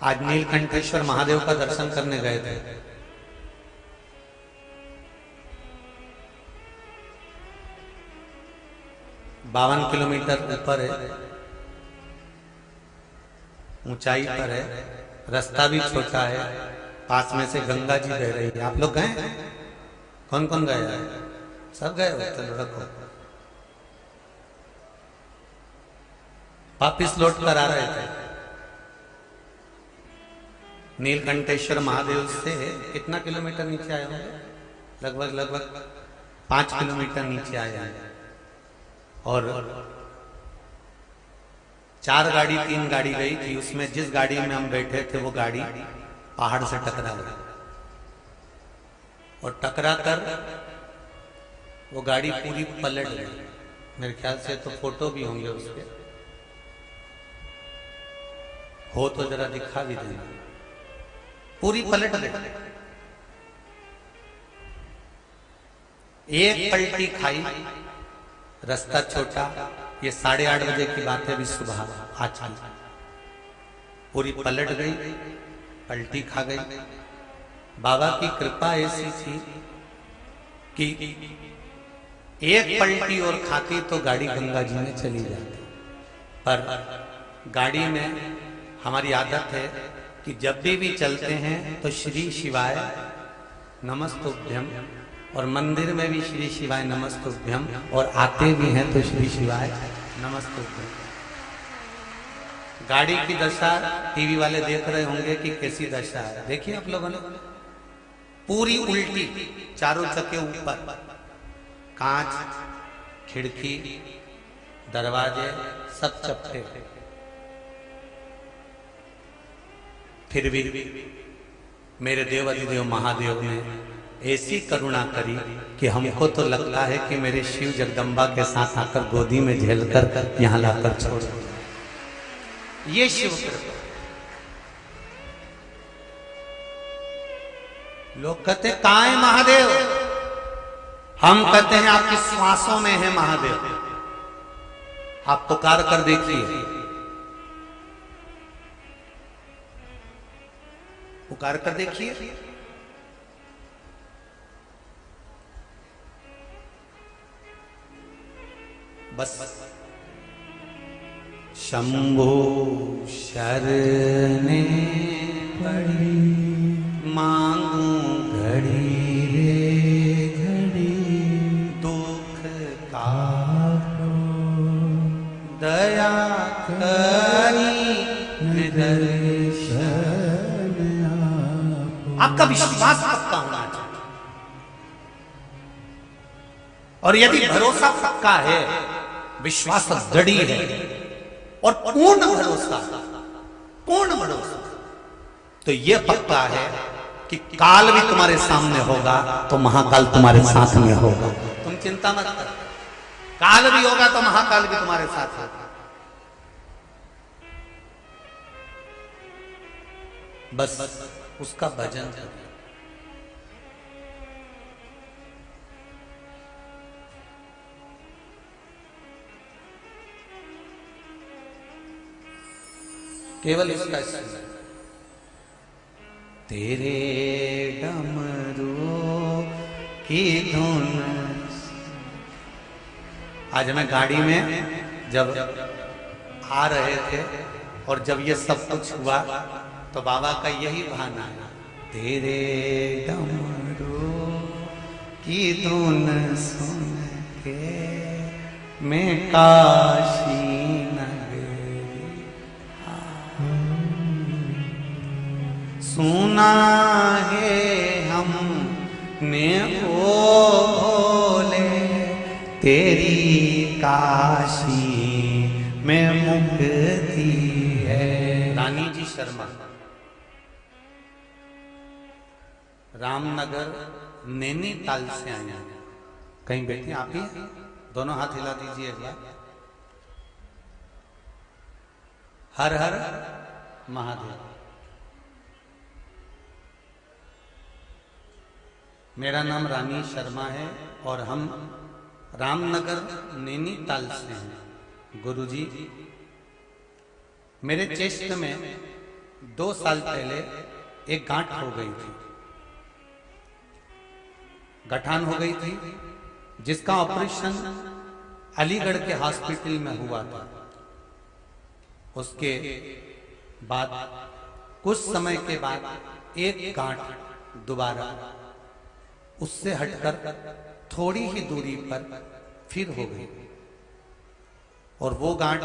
आज नीलकंठेश्वर महादेव का दर्शन करने गए थे। बावन किलोमीटर ऊपर है, ऊंचाई पर है, रास्ता भी छोटा है, पास में से गंगा जी बह रही है। आप लोग गए? कौन कौन गए हैं? सब गए हो? चलो रखो। वापिस लौट कर आ रहे थे। नीलकंठेश्वर महादेव से कितना किलोमीटर नीचे आए होंगे? लगभग 5 किलोमीटर नीचे आए हैं। और 4 गाड़ी 3 गाड़ी गई थी, उसमें जिस गाड़ी में हम बैठे थे वो गाड़ी पहाड़ से टकरा गई, और टकरा कर वो गाड़ी पूरी पलट गई। मेरे ख्याल से तो फोटो भी होंगे उसके, हो तो जरा दिखा भी देंगे। पूरी पलट गई, एक पलटी खाई, रास्ता छोटा, ये 8:30 बजे की बात है, अभी सुबह आज की। पूरी पलट गई, पलटी खा गई। बाबा की कृपा ऐसी थी कि एक पलटी और खाती तो गाड़ी गंगा जी में चली जाती, पर गाड़ी में हमारी आदत है कि जब भी चलते हैं तो श्री शिवाय नमस्तुभ्यम, और मंदिर में भी श्री शिवाय नमस्तुभ्यम, और आते भी हैं तो श्री शिवाय नमस्तुभ्यम। गाड़ी की दशा टीवी वाले देख रहे होंगे कि कैसी दशा है। देखिए आप लोगों ने, पूरी उल्टी, चारों चक्के ऊपर, कांच, खिड़की, दरवाजे सब चपटे। फिर भी मेरे देव अधिदेव महादेव ने ऐसी करुणा करी कि हमको तो लगता है कि मेरे शिव जगदम्बा के साथ आकर गोदी में झेलकर यहां लाकर छोड़। ये शिव कृपा। लोग कहते कहां है महादेव, हम कहते हैं आपकी श्वासों में है महादेव। आप पुकार कर देखिए, पुकार कर देखिए। बस शंभो शरणे पड़ी, मांगू घड़ी रे घड़ी, दुख का दया करी दर्शन। आपका विश्वास पक्का होना चाहिए, और यदि भरोसा पक्का है, विश्वास दृढ़ है और पूर्ण भरोसा, तो यह पक्का है कि काल भी तुम्हारे सामने होगा तो महाकाल तुम्हारे साथ में होगा। तुम चिंता मत करो, काल भी होगा तो महाकाल भी तुम्हारे साथ होगा। बस उसका भजन करो। केवल इसका तेरे डमरू की धुन। आज मैं गाड़ी में जब आ रहे थे और जब ये सब कुछ हुआ तो बाबा का यही बहाना, तेरे डमरू की धुन सुन के मैं काशी सुना है हमने ओ भोले, तेरी काशी में मुक्ति है। रानी जी शर्मा, रामनगर नैनीताल से आया। कहीं बैठी आप ही, दोनों हाथ हिला दीजिए एक बार। हर हर महादेव। मेरा नाम रानी शर्मा है और हम रामनगर नैनीताल से हैं। गुरुजी, मेरे चेस्ट में 2 साल पहले एक गांठ हो गई थी, गठान हो गई थी, जिसका ऑपरेशन अलीगढ़ के हॉस्पिटल में हुआ था। उसके बाद कुछ समय के बाद एक गांठ दोबारा उससे हटकर थोड़ी ही दूरी पर फिर हो गई, और वो गांठ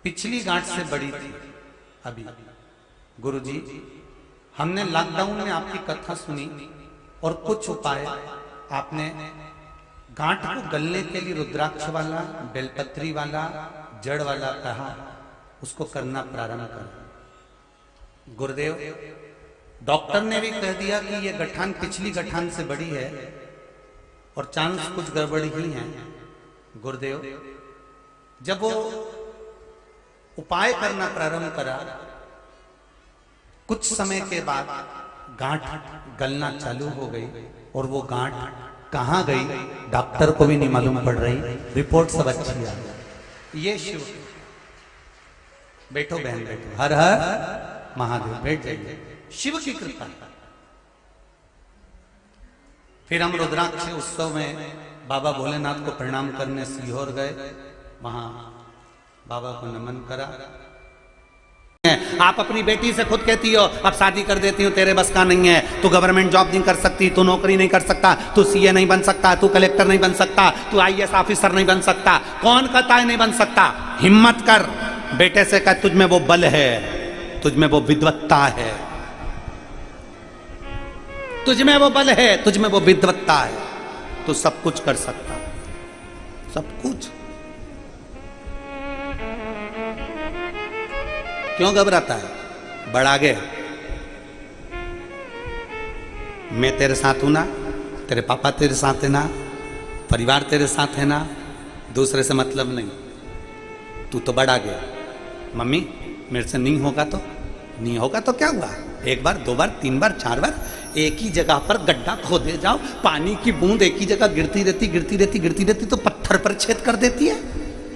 पिछली गांठ से बड़ी थी। अभी गुरुजी, हमने लॉकडाउन में आपकी कथा सुनी और कुछ उपाय आपने गांठ को गलने के लिए रुद्राक्ष वाला, बेलपत्री वाला, जड़ वाला कहा, उसको करना प्रारंभ कर। गुरुदेव, डॉक्टर ने भी कह दिया कि ये गठान पिछली गठान से बड़ी है और चांस कुछ गड़बड़ ही है। गुरुदेव, जब वो उपाय करना प्रारंभ करा, कुछ समय के बाद गांठ गलना चालू हो गई, और वो गांठ कहां गई डॉक्टर को भी नहीं मालूम पड़ रही। रिपोर्ट सब अच्छी आ गई। ये शिव। बैठो बहन, बैठो। हर हर महादेव, बैठ जाइए। शिव की कृपा। फिर हम रुद्राक्ष उत्सव में बाबा भोलेनाथ को प्रणाम करने सीहोर गए। वहां बाबा को नमन करा। आप अपनी बेटी से खुद कहती हो अब शादी कर देती हूँ, तेरे बस का नहीं है, तू गवर्नमेंट जॉब नहीं कर सकती, तू नौकरी नहीं कर सकता, तू सीए नहीं बन सकता, तू कलेक्टर नहीं बन सकता, तू आईएएस ऑफिसर नहीं बन सकता। कौन कहता है नहीं बन सकता? हिम्मत कर, बेटे से कह तुझ में वो बल है, तुझ में वो विद्वत्ता है, तुझ में वो बल है, तुझ में वो विद्वत्ता है, तू सब कुछ कर सकता, सब कुछ। क्यों घबराता है? बढ़ आगे। मैं तेरे साथ हूं ना, तेरे पापा तेरे साथ है ना, परिवार तेरे साथ है ना, दूसरे से मतलब नहीं। तू तो बढ़ आगे। मम्मी मेरे से नहीं होगा तो नहीं होगा तो क्या हुआ? एक बार, दो बार, तीन बार, चार बार एक ही जगह पर गड्ढा खोदे जाओ, पानी की बूंद एक ही जगह गिरती रहती गिरती रहती गिरती रहती तो पत्थर पर छेद कर देती है।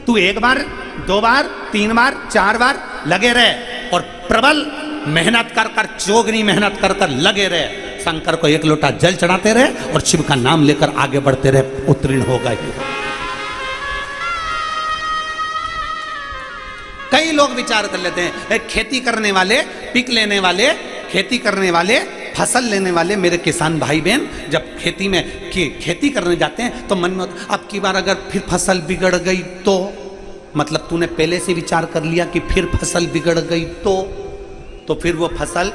तू एक बार, दो बार, तीन बार, चार बार लगे रहे और प्रबल मेहनत कर कर, चोगनी मेहनत कर कर लगे रहे। शंकर को एक लोटा जल चढ़ाते रहे और शिव का नाम लेकर आगे बढ़ते रहे, उत्तीर्ण हो गए। कई लोग विचार कर लेते हैं खेती करने वाले, पिक लेने वाले, खेती करने वाले, फसल लेने वाले मेरे किसान भाई बहन जब खेती में खेती करने जाते हैं तो मन में अब की बार अगर फिर फसल बिगड़ गई तो, मतलब तूने पहले से विचार कर लिया कि फिर फसल बिगड़ गई तो फिर वो फसल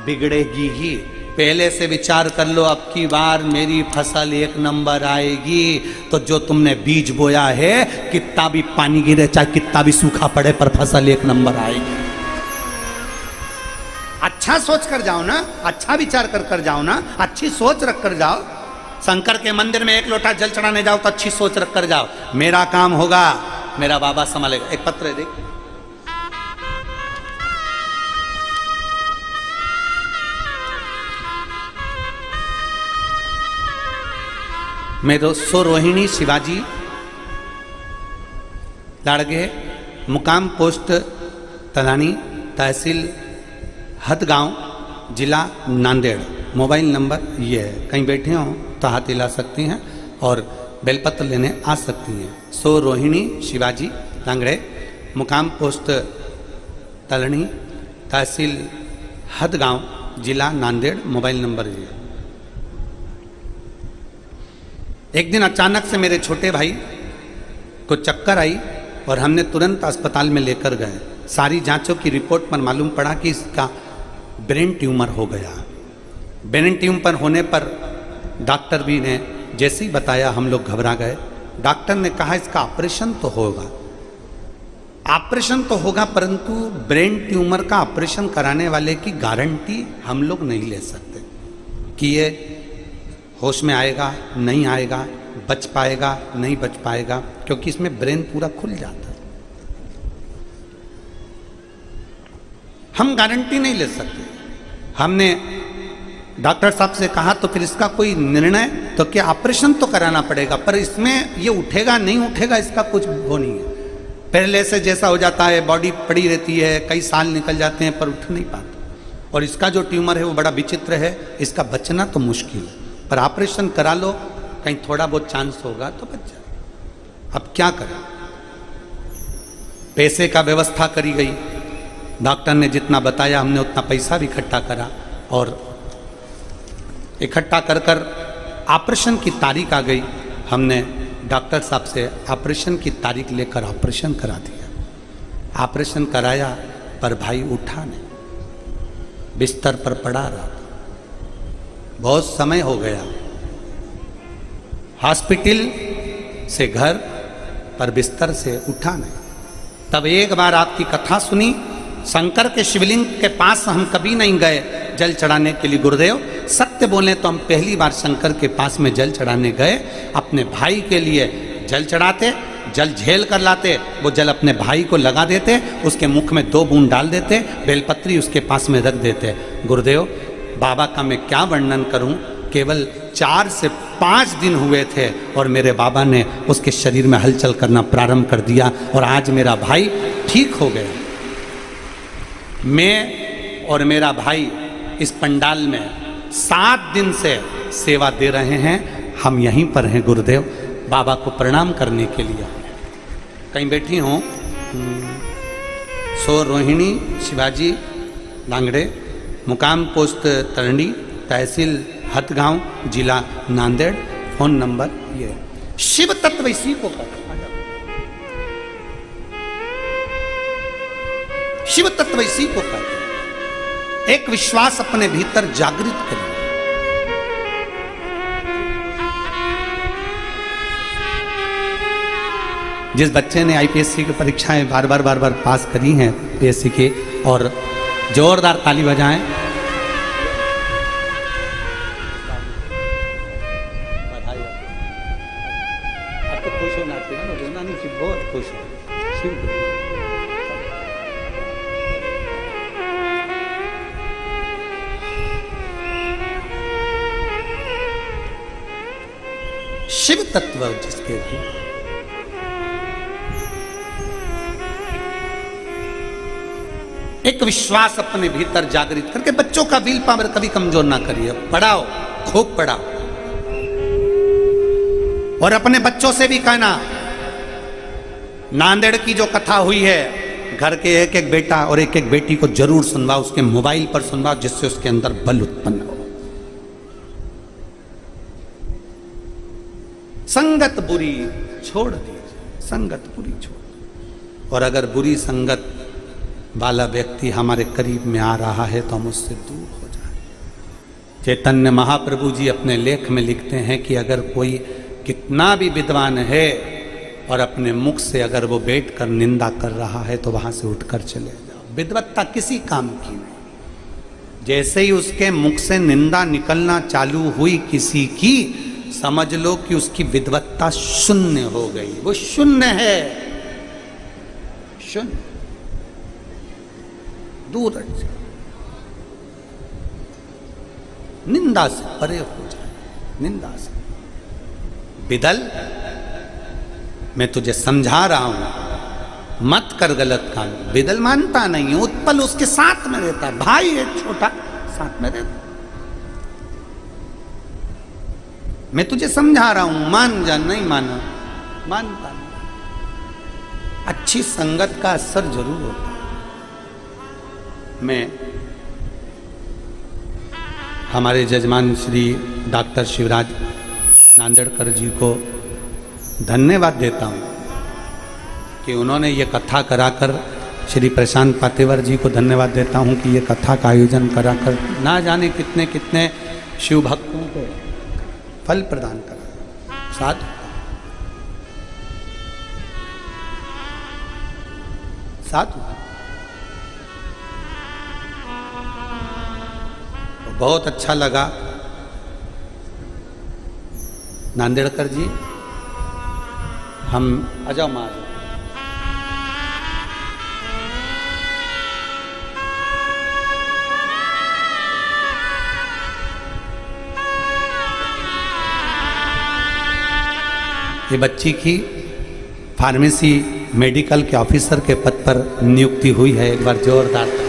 बिगड़ेगी ही। पहले से विचार कर लो अब की बार मेरी फसल एक नंबर आएगी तो जो तुमने बीज बोया है कितना भी पानी गिरे चाहे कितना भी सूखा पड़े पर फसल एक नंबर आएगी। अच्छा सोच कर जाओ ना, अच्छा विचार कर कर जाओ ना, अच्छी सोच रख कर जाओ। शंकर के मंदिर में एक लोटा जल चढ़ाने जाओ तो अच्छी सोच रख कर जाओ, मेरा काम होगा, मेरा बाबा संभालेगा। एक पत्र है देख, मेरे सो रोहिणी शिवाजी लाड़गे, मुकाम पोस्ट तलानी, तहसील हदगांव, जिला नांदेड़। मोबाइल नंबर ये है, कहीं बैठे हो तो हाथ हिला सकती हैं और बेलपत्र लेने आ सकती हैं। सो रोहिणी शिवाजी लांगड़े, मुकाम पोस्ट तलनी, तहसील हदगांव, जिला नांदेड़। मोबाइल नंबर ये। एक दिन अचानक से मेरे छोटे भाई को चक्कर आई और हमने तुरंत अस्पताल में लेकर गए। सारी जांचों की रिपोर्ट पर मालूम पड़ा कि इसका ब्रेन ट्यूमर हो गया। ब्रेन ट्यूमर होने पर डॉक्टर भी ने जैसे ही बताया हम लोग घबरा गए। डॉक्टर ने कहा इसका ऑपरेशन तो होगा, ऑपरेशन तो होगा, परंतु ब्रेन ट्यूमर का ऑपरेशन कराने वाले की गारंटी हम लोग नहीं ले सकते कि ये होश में आएगा नहीं आएगा, बच पाएगा नहीं बच पाएगा, क्योंकि इसमें ब्रेन पूरा खुल जाता है। हम गारंटी नहीं ले सकते। हमने डॉक्टर साहब से कहा तो फिर इसका कोई निर्णय तो क्या ऑपरेशन तो कराना पड़ेगा, पर इसमें ये उठेगा नहीं उठेगा इसका कुछ वो नहीं है। पहले से जैसा हो जाता है, बॉडी पड़ी रहती है, कई साल निकल जाते हैं पर उठ नहीं पाता। और इसका जो ट्यूमर है वो बड़ा विचित्र है, इसका बचना तो मुश्किल है, पर ऑपरेशन करा लो कहीं थोड़ा बहुत चांस होगा तो बच जाए। अब क्या करें? पैसे का व्यवस्था करी गई, डॉक्टर ने जितना बताया हमने उतना पैसा भी इकट्ठा करा और इकट्ठा कर कर ऑपरेशन की तारीख आ गई। हमने डॉक्टर साहब से ऑपरेशन की तारीख लेकर ऑपरेशन करा दिया। ऑपरेशन कराया पर भाई उठा नहीं, बिस्तर पर पड़ा रहा। बहुत समय हो गया, हॉस्पिटल से घर पर बिस्तर से उठा नहीं। तब एक बार आपकी कथा सुनी, शंकर के शिवलिंग के पास हम कभी नहीं गए जल चढ़ाने के लिए। गुरुदेव सत्य बोले तो हम पहली बार शंकर के पास में जल चढ़ाने गए, अपने भाई के लिए जल चढ़ाते, जल झेल कर लाते, वो जल अपने भाई को लगा देते, उसके मुख में 2 बूंद डाल देते, बेलपत्री उसके पास में रख देते। गुरुदेव बाबा का मैं क्या वर्णन करूं, केवल 4 से 5 दिन हुए थे और मेरे बाबा ने उसके शरीर में हलचल करना प्रारंभ कर दिया और आज मेरा भाई ठीक हो गया। मैं और मेरा भाई इस पंडाल में 7 दिन से सेवा दे रहे हैं। हम यहीं पर हैं गुरुदेव, बाबा को प्रणाम करने के लिए। कहीं बैठी हूँ सो रोहिणी शिवाजी लांगड़े, मुकाम पोस्ट तरंडी, तहसील हथगांव, जिला नांदेड़। फोन नंबर ये। शिव तत्व इसी को कहते हैं, शिव तत्व इसी को कहते हैं। एक विश्वास अपने भीतर जागृत करें। जिस बच्चे ने आईपीएससी की परीक्षाएं बार बार पास करी हैं पीएससी की, और जोरदार ताली बजाएं। आपको खुश होना चाहिए ना, रोना नहीं चाहिए, बहुत खुश हो। शिव तत्व जिसके भी एक विश्वास अपने भीतर जागृत करके बच्चों का विल पावर कभी कमजोर ना करिए। पढ़ाओ, खूब पढ़ाओ। और अपने बच्चों से भी कहना, नांदेड़ की जो कथा हुई है, घर के एक एक बेटा और एक एक बेटी को जरूर सुनवाओ, उसके मोबाइल पर सुनवाओ, जिससे उसके अंदर बल उत्पन्न हो। संगत बुरी छोड़ दीजिए, संगत बुरी छोड़। और अगर बुरी संगत वाला व्यक्ति हमारे करीब में आ रहा है तो हम उससे दूर हो जाए। चैतन्य महाप्रभु जी अपने लेख में लिखते हैं कि अगर कोई कितना भी विद्वान है और अपने मुख से अगर वो बैठकर निंदा कर रहा है तो वहां से उठकर चले जाओ। विद्वत्ता किसी काम की नहीं। जैसे ही उसके मुख से निंदा निकलना चालू हुई किसी की, समझ लो कि उसकी विद्वत्ता शून्य हो गई। वो शून्य है, शून्य। दूर हट जाए, निंदा से परे हो जाए, निंदा से। बिदल, मैं तुझे समझा रहा हूं, मत कर गलत काम। बिदल मानता नहीं, उत्पल उसके साथ में रहता है, भाई है छोटा, साथ में रहता। मैं तुझे समझा रहा हूं, मान जा। नहीं माना, मानता नहीं। अच्छी संगत का असर जरूर होता है। मैं हमारे जजमान श्री डॉक्टर शिवराज नांदेड़कर जी को धन्यवाद देता हूं कि उन्होंने ये कथा कराकर, श्री प्रशांत पातेवर जी को धन्यवाद देता हूं कि ये कथा का आयोजन कराकर ना जाने कितने कितने शिव भक्तों को फल प्रदान करा। साथ साथ बहुत अच्छा लगा। नांदेड़कर जी, हम आ जाओ माँ। ये बच्ची की फार्मेसी मेडिकल के ऑफिसर के पद पर नियुक्ति हुई है। एक बार जोरदार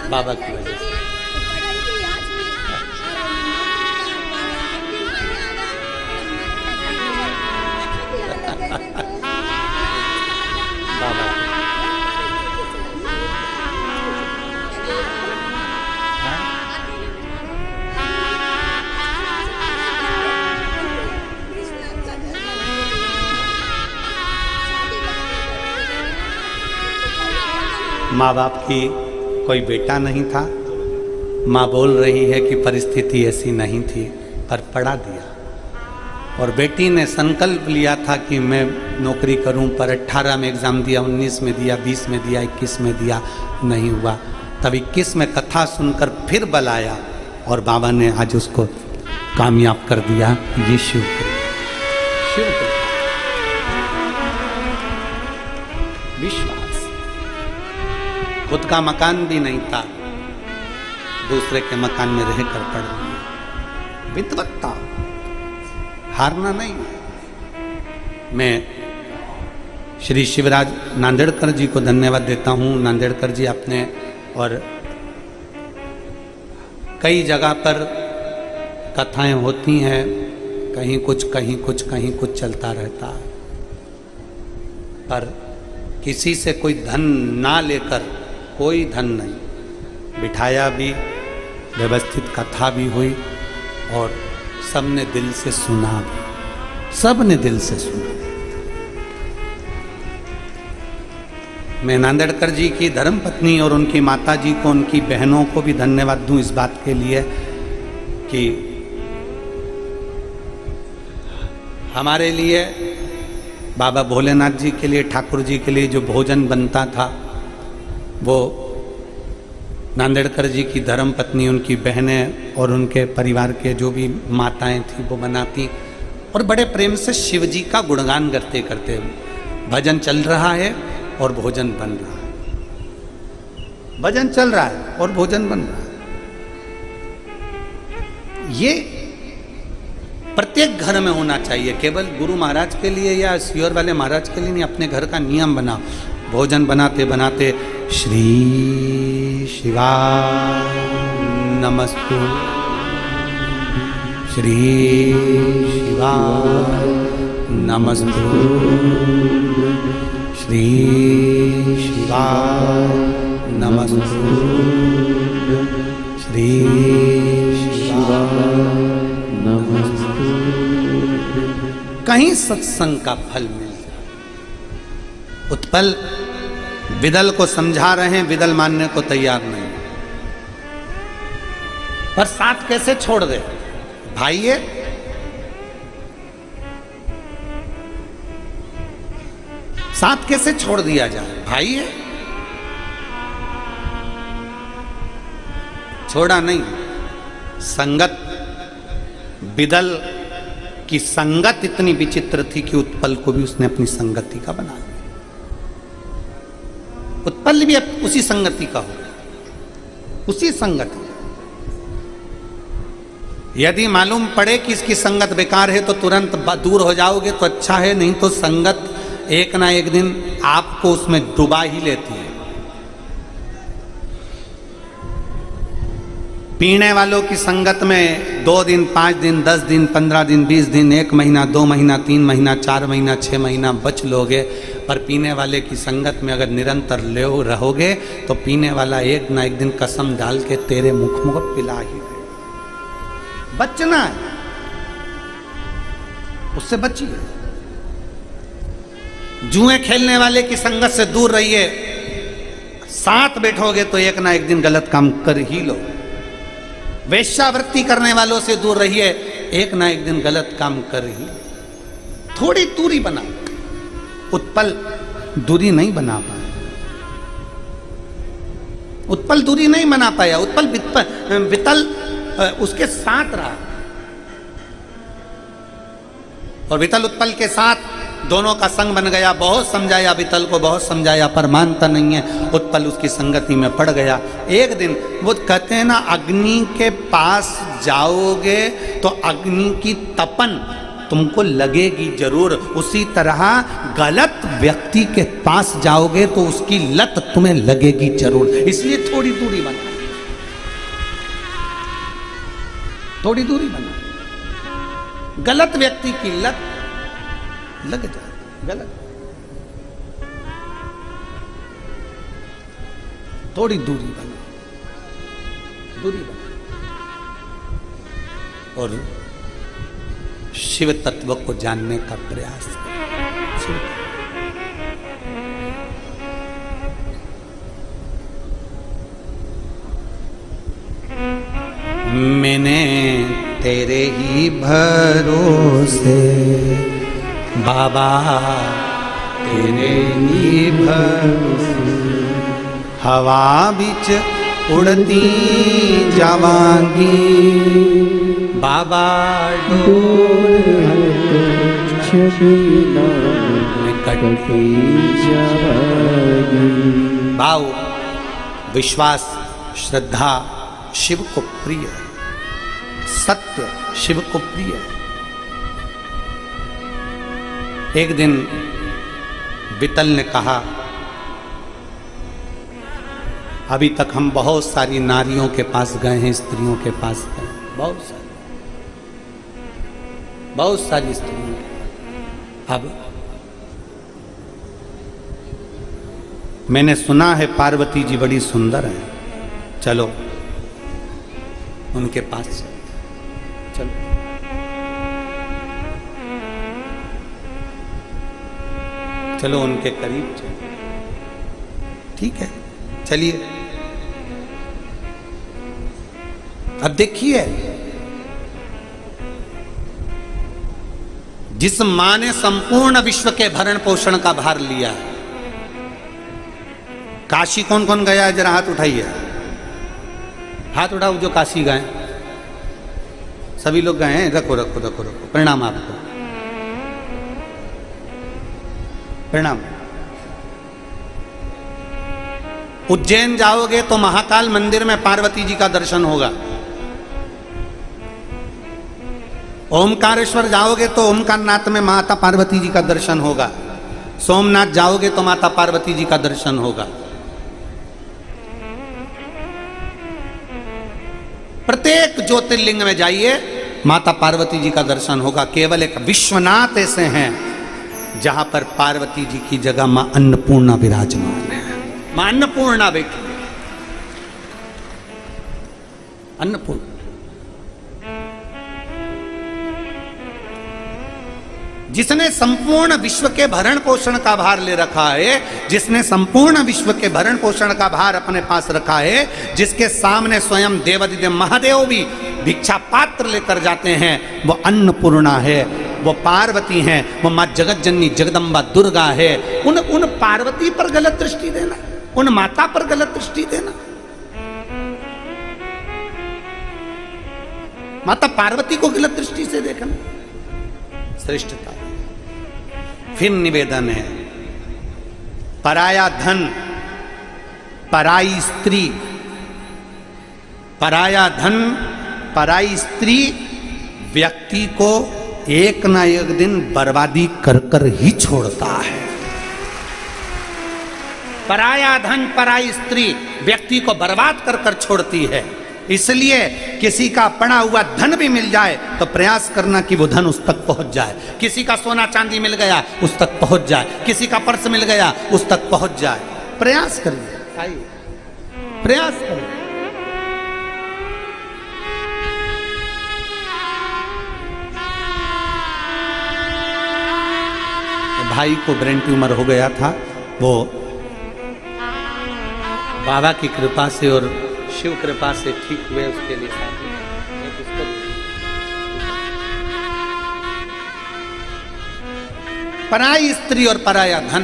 बाबा की वजह से। बाबा माँ बाप की कोई बेटा नहीं था। माँ बोल रही है कि परिस्थिति ऐसी नहीं थी, पर पढ़ा दिया। और बेटी ने संकल्प लिया था कि मैं नौकरी करूं, पर 18 में एग्ज़ाम दिया, 19 में दिया, 20 में दिया, 21 में दिया, नहीं हुआ। तब 21 में कथा सुनकर फिर बल आया और बाबा ने आज उसको कामयाब कर दिया। ये शिव विश्वास। खुद का मकान भी नहीं था, दूसरे के मकान में रहकर पढ़ लिया। विद्वत्ता, हारना नहीं। मैं श्री शिवराज नांदेड़कर जी को धन्यवाद देता हूँ। नांदेड़कर जी आपने और कई जगह पर कथाएं होती हैं, कहीं कुछ कहीं कुछ कहीं कुछ चलता रहता है। पर किसी से कोई धन ना लेकर, कोई धन नहीं, बिठाया भी, व्यवस्थित कथा भी हुई और सबने दिल से सुना भी, सबने दिल से सुना। मैं नांदेड़कर जी की धर्मपत्नी और उनकी माता जी को, उनकी बहनों को भी धन्यवाद दूं इस बात के लिए कि हमारे लिए, बाबा भोलेनाथ जी के लिए, ठाकुर जी के लिए जो भोजन बनता था वो नांदेड़कर जी की धर्मपत्नी, उनकी बहनें और उनके परिवार के जो भी माताएं थी वो बनाती और बड़े प्रेम से शिव जी का गुणगान करते करते भजन चल रहा है और भोजन बन रहा है, भजन चल रहा है और भोजन बन रहा है। ये प्रत्येक घर में होना चाहिए, केवल गुरु महाराज के लिए या सियोर वाले महाराज के लिए नहीं, अपने घर का नियम बनाओ। भोजन बनाते बनाते श्री शिवाय नमस्तु, श्री शिवाय नमस्तु, श्री शिवाय नमस्तु, श्री शिवाय नमस्तु। कहीं सत्संग का फल मिल जाए। उत्पल विदल को समझा रहे हैं, विदल मानने को तैयार नहीं, पर साथ कैसे छोड़ दे भाई? ये साथ कैसे छोड़ दिया जाए भाई? ये छोड़ा नहीं। संगत, विदल की संगत इतनी विचित्र थी कि उत्पल को भी उसने अपनी संगति का बना लिया। उत्पल भी अब उसी संगति का हो, उसी संगति। यदि मालूम पड़े कि इसकी संगत बेकार है तो तुरंत दूर हो जाओगे तो अच्छा है, नहीं तो संगत एक ना एक दिन आपको उसमें डुबा ही लेती है। पीने वालों की संगत में 2 दिन, 5 दिन, 10 दिन, 15 दिन, 20 दिन, 1 महीना, 2 महीना, 3 महीना, 4 महीना, 6 महीना बच लोगे, पर पीने वाले की संगत में अगर निरंतर ले रहोगे तो पीने वाला एक ना एक दिन कसम डाल के तेरे मुख में पिला ही देगा। बचना है, उससे बचिए। जुए खेलने वाले की संगत से दूर रहिए, साथ बैठोगे तो एक ना एक दिन गलत काम कर ही लो। वेश्यावृत्ति करने वालों से दूर रहिए, एक ना एक दिन गलत काम कर ही। थोड़ी दूरी बना। उत्पल दूरी नहीं बना पाया, उत्पल दूरी नहीं बना पाया। उत्पल वितल उसके साथ रहा और वितल उत्पल के साथ दोनों का संग बन गया। बहुत समझाया वितल को, बहुत समझाया, पर मानता नहीं है। उत्पल उसकी संगति में पड़ गया। एक दिन वो कहते हैं ना, अग्नि के पास जाओगे तो अग्नि की तपन तुमको लगेगी जरूर, उसी तरह गलत व्यक्ति के पास जाओगे तो उसकी लत तुम्हें लगेगी जरूर। इसलिए थोड़ी दूरी बना, थोड़ी दूरी बना। गलत व्यक्ति की लत लग जाए, गलत, थोड़ी दूरी बना, दूरी बना और शिव तत्व को जानने का प्रयास करें। मैंने तेरे ही भरोसे बाबा, तेरे ही भरोसे हवा बिच उड़ती जावांगी बाबा, भाव, विश्वास, श्रद्धा शिव को प्रिय है, सत्य शिव को प्रिय है। एक दिन वितल ने कहा, अभी तक हम बहुत सारी नारियों के पास गए हैं, स्त्रियों के पास गए, बहुत सारी, बहुत सारी स्त्रियां। अब मैंने सुना है पार्वती जी बड़ी सुंदर है, चलो उनके पास चलो। चलो उनके करीब चलो, ठीक है चलिए। अब देखिए, जिस मां ने संपूर्ण विश्व के भरण पोषण का भार लिया है, काशी कौन कौन गया है जरा हाथ उठाइए, हाथ उठाओ जो काशी गए। सभी लोग गए हैं, रखो रखो रखो रखो, प्रणाम आपको, प्रणाम। उज्जैन जाओगे तो महाकाल मंदिर में पार्वती जी का दर्शन होगा। ओमकारेश्वर जाओगे तो ओमकारनाथ में माता पार्वती जी का दर्शन होगा। सोमनाथ जाओगे तो माता पार्वती जी का दर्शन होगा। प्रत्येक ज्योतिर्लिंग में जाइए, माता पार्वती जी का दर्शन होगा। केवल एक विश्वनाथ ऐसे हैं जहां पर पार्वती जी की जगह मां अन्नपूर्णा विराजमान है। मां अन्नपूर्णा बैठी, अन्नपूर्णा। जिसने संपूर्ण विश्व के भरण पोषण का भार ले रखा है, जिसने संपूर्ण विश्व के भरण पोषण का भार अपने पास रखा है, जिसके सामने स्वयं देवादिदेव महादेव भी भिक्षा पात्र लेकर जाते हैं, वो अन्नपूर्णा है, वो पार्वती हैं, वो मां जगत जननी जगदम्बा दुर्गा है। उन पार्वती पर गलत दृष्टि देना, उन माता पर गलत दृष्टि देना। माता पार्वती को गलत दृष्टि से देखना श्रेष्ठता। फिर निवेदन है, पराया धन, पराई स्त्री, पराया धन, पराई स्त्री व्यक्ति को एक ना एक दिन बर्बादी कर कर ही छोड़ता है। पराया धन, पराई स्त्री व्यक्ति को बर्बाद कर कर छोड़ती है। इसलिए किसी का पड़ा हुआ धन भी मिल जाए तो प्रयास करना कि वो धन उस तक पहुंच जाए। किसी का सोना चांदी मिल गया उस तक पहुंच जाए, किसी का पर्स मिल गया उस तक पहुंच जाए। प्रयास करिए, आइए प्रयास करिए। भाई को ब्रेन ट्यूमर हो गया था, वो बाबा की कृपा से और शिव कृपा से ठीक हुए। उसके लिए पराई स्त्री और पराया धन,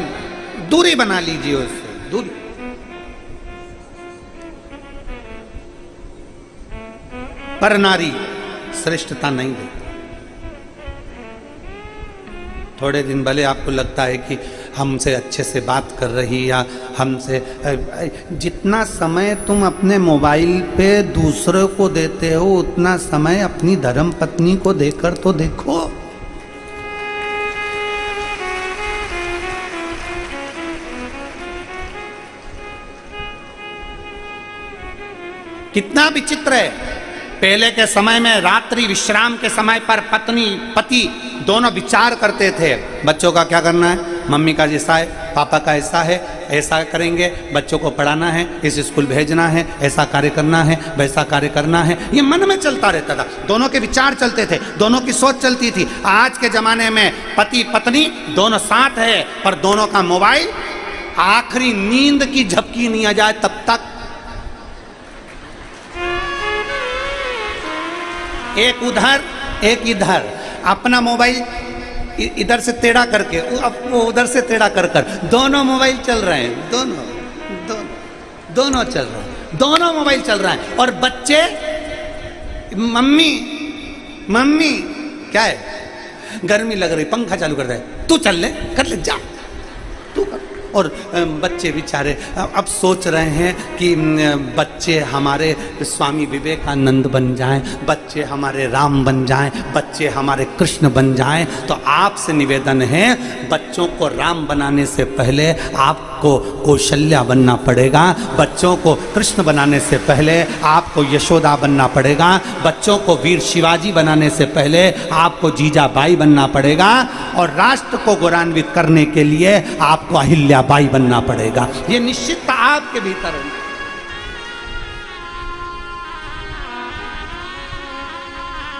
दूरी बना लीजिए उससे, दूरी। पर नारी श्रेष्ठता नहीं देती। थोड़े दिन भले आपको लगता है कि हमसे अच्छे से बात कर रही, या हमसे, जितना समय तुम अपने मोबाइल पे दूसरे को देते हो उतना समय अपनी धर्म पत्नी को देकर तो देखो। कितना विचित्र है। पहले के समय में रात्रि विश्राम के समय पर पत्नी पति दोनों विचार करते थे, बच्चों का क्या करना है, मम्मी का जैसा है, पापा का ऐसा है, ऐसा करेंगे, बच्चों को पढ़ाना है, इस स्कूल भेजना है, ऐसा कार्य करना है, वैसा कार्य करना है। ये मन में चलता रहता था, दोनों के विचार चलते थे, दोनों की सोच चलती थी। आज के जमाने में पति पत्नी दोनों साथ है, पर दोनों का मोबाइल आखिरी नींद की झपकी नहीं आ जाए तब तक एक उधर एक इधर, अपना मोबाइल इधर से टेढ़ा करके वो उधर से टेढ़ा कर कर दोनों मोबाइल चल रहे हैं, दोनों चल रहे हैं, दोनों मोबाइल चल रहा है। और बच्चे मम्मी मम्मी क्या है, गर्मी लग रही, पंखा चालू कर दे, तू चल ले, कर ले, जा तू कर। और बच्चे बेचारे अब सोच रहे हैं कि बच्चे हमारे स्वामी विवेकानंद बन जाएं, बच्चे हमारे राम बन जाएं, बच्चे हमारे कृष्ण बन जाएं। तो आपसे निवेदन है, बच्चों को राम बनाने से पहले आप आपको कौशल्या बनना पड़ेगा। बच्चों को कृष्ण बनाने से पहले आपको यशोदा बनना पड़ेगा। बच्चों को वीर शिवाजी बनाने से पहले आपको जीजाबाई बनना पड़ेगा। और राष्ट्र को गौरवान्वित करने के लिए आपको अहिल्याबाई बनना पड़ेगा। ये निश्चितता आपके भीतर है।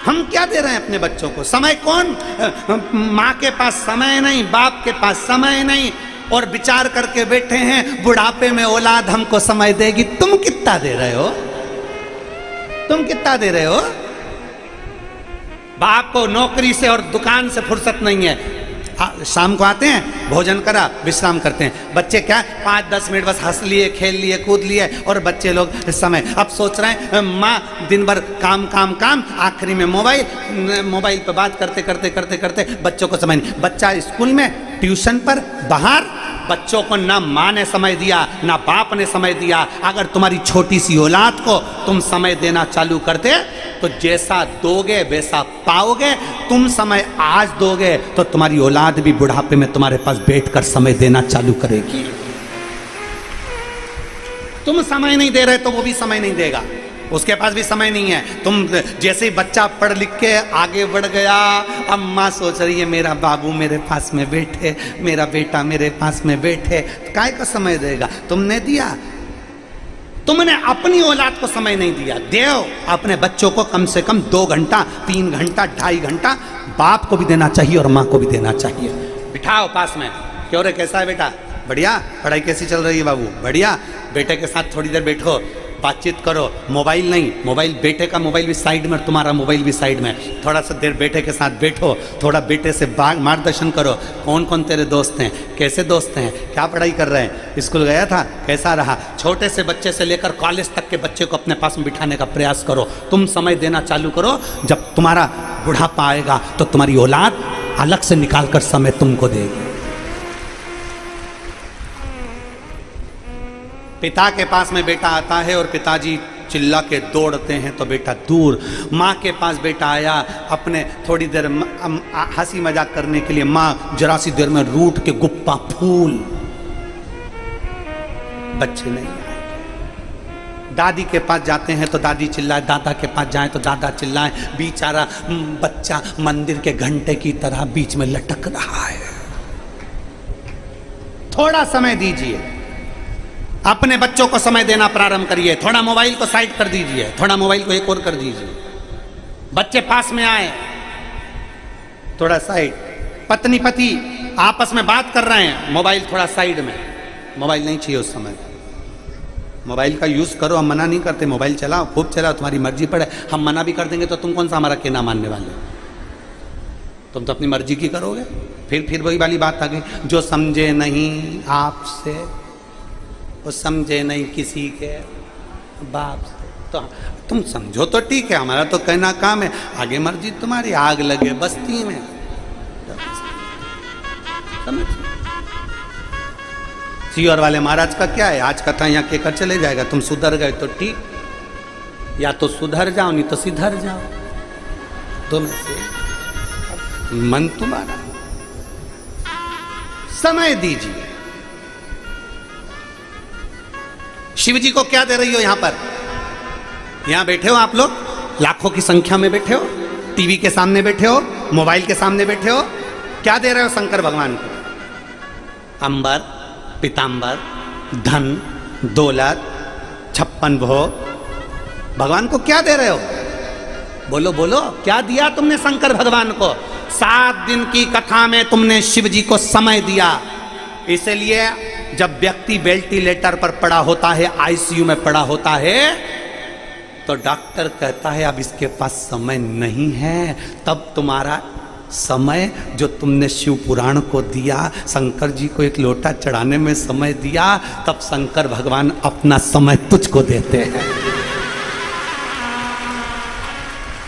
हम क्या दे रहे हैं अपने बच्चों को? समय कौन? माँ के पास समय नहीं, बाप के पास समय नहीं, और विचार करके बैठे हैं बुढ़ापे में औलाद हमको समय देगी। तुम कितना दे रहे हो? तुम कितना दे रहे हो? बाप को नौकरी से और दुकान से फुर्सत नहीं है। शाम को आते हैं, भोजन करा, विश्राम करते हैं। बच्चे क्या 5-10 मिनट बस हंस लिए, खेल लिए, कूद लिए, और बच्चे लोग समय अब सोच रहे हैं माँ दिन भर काम काम काम, आखिरी में मोबाइल पे बात करते करते करते करते बच्चों को समय नहीं। बच्चा स्कूल में, ट्यूशन पर, बाहर, बच्चों को ना माँ ने समय दिया ना बाप ने समय दिया। अगर तुम्हारी छोटी सी औलाद को तुम समय देना चालू करते तो जैसा दोगे वैसा पाओगे। तुम समय आज दोगे तो तुम्हारी औलाद भी बुढ़ापे में तुम्हारे पास बैठकर समय देना चालू करेगी। तुम समय नहीं दे रहे तो वो भी समय नहीं देगा, उसके पास भी समय नहीं है। तुम जैसे ही बच्चा पढ़ लिख के आगे बढ़ गया, अब माँ सोच रही है मेरा बाबू मेरे पास में बैठे, मेरा बेटा मेरे पास में बैठे, तो काय का समय देगा? तुमने दिया? तुमने अपनी औलाद को समय नहीं दिया। देव अपने बच्चों को कम से कम 2 घंटा, 3 घंटा, 2.5 घंटा बाप को भी देना चाहिए और माँ को भी देना चाहिए। बिठाओ पास में, क्यों रे कैसा है बेटा? बढ़िया। पढ़ाई कैसी चल रही है बाबू? बढ़िया। बेटे के साथ थोड़ी देर बैठो, बातचीत करो। मोबाइल नहीं, मोबाइल बेटे का मोबाइल भी साइड में, तुम्हारा मोबाइल भी साइड में। थोड़ा सा देर बेटे के साथ बैठो, थोड़ा बेटे से मार्गदर्शन करो। कौन कौन तेरे दोस्त हैं, कैसे दोस्त हैं, क्या पढ़ाई कर रहे हैं, स्कूल गया था, कैसा रहा? छोटे से बच्चे से लेकर कॉलेज तक के बच्चे को अपने पास में बिठाने का प्रयास करो। तुम समय देना चालू करो। जब तुम्हारा बुढ़ापा आएगा तो तुम्हारी औलाद अलग से निकाल कर समय तुमको देगी। पिता के पास में बेटा आता है और पिताजी चिल्ला के दौड़ते हैं तो बेटा दूर। माँ के पास बेटा आया, अपने थोड़ी देर हंसी मजाक करने के लिए, माँ जरा सी देर में रूठ के गुप्पा फूल। बच्चे नहीं आए। दादी के पास जाते हैं तो दादी चिल्लाए, दादा के पास जाए तो दादा चिल्लाए। बेचारा बच्चा मंदिर के घंटे की तरह बीच में लटक रहा है। थोड़ा समय दीजिए, अपने बच्चों को समय देना प्रारंभ करिए। थोड़ा मोबाइल को साइड कर दीजिए, थोड़ा मोबाइल को एक और कर दीजिए। बच्चे पास में आए, थोड़ा साइड। पत्नी पति आपस में बात कर रहे हैं, मोबाइल थोड़ा साइड में। मोबाइल नहीं चाहिए उस समय। मोबाइल का यूज करो, हम मना नहीं करते, मोबाइल चलाओ, खूब चलाओ, तुम्हारी मर्जी पड़े। हम मना भी कर देंगे तो तुम कौन सा हमारा कहना मानने वाले? तुम तो अपनी मर्जी की करोगे। फिर वही वाली बात आ गई, जो समझे नहीं आपसे वो समझे नहीं किसी के बाप से। तो तुम समझो तो ठीक है, हमारा तो कहना काम है, आगे मर्जी तुम्हारी। आग लगे बस्ती में, समझ। सीहोर वाले महाराज का क्या है, आज कथा यहाँ कहकर चले जाएगा। तुम सुधर गए तो ठीक, या तो सुधर जाओ नहीं तो सिधर जाओ, दोनों से मन तुम्हारा। समय दीजिए। शिव जी को क्या दे रही हो? यहां पर, यहां बैठे हो आप लोग, लाखों की संख्या में बैठे हो, टीवी के सामने बैठे हो, मोबाइल के सामने बैठे हो, क्या दे रहे हो शंकर भगवान को? अंबर, पीतांबर, धन, दौलत, 56 भोग। भगवान को क्या दे रहे हो? बोलो बोलो, क्या दिया तुमने शंकर भगवान को? 7 दिन की कथा में तुमने शिव जी को समय दिया। इसलिए जब व्यक्ति वेंटिलेटर पर पड़ा होता है, आईसीयू में पड़ा होता है, तो डॉक्टर कहता है अब इसके पास समय नहीं है। तब तुम्हारा समय जो तुमने शिव पुराण को दिया, शंकर जी को एक लोटा चढ़ाने में समय दिया, तब शंकर भगवान अपना समय तुझको देते हैं।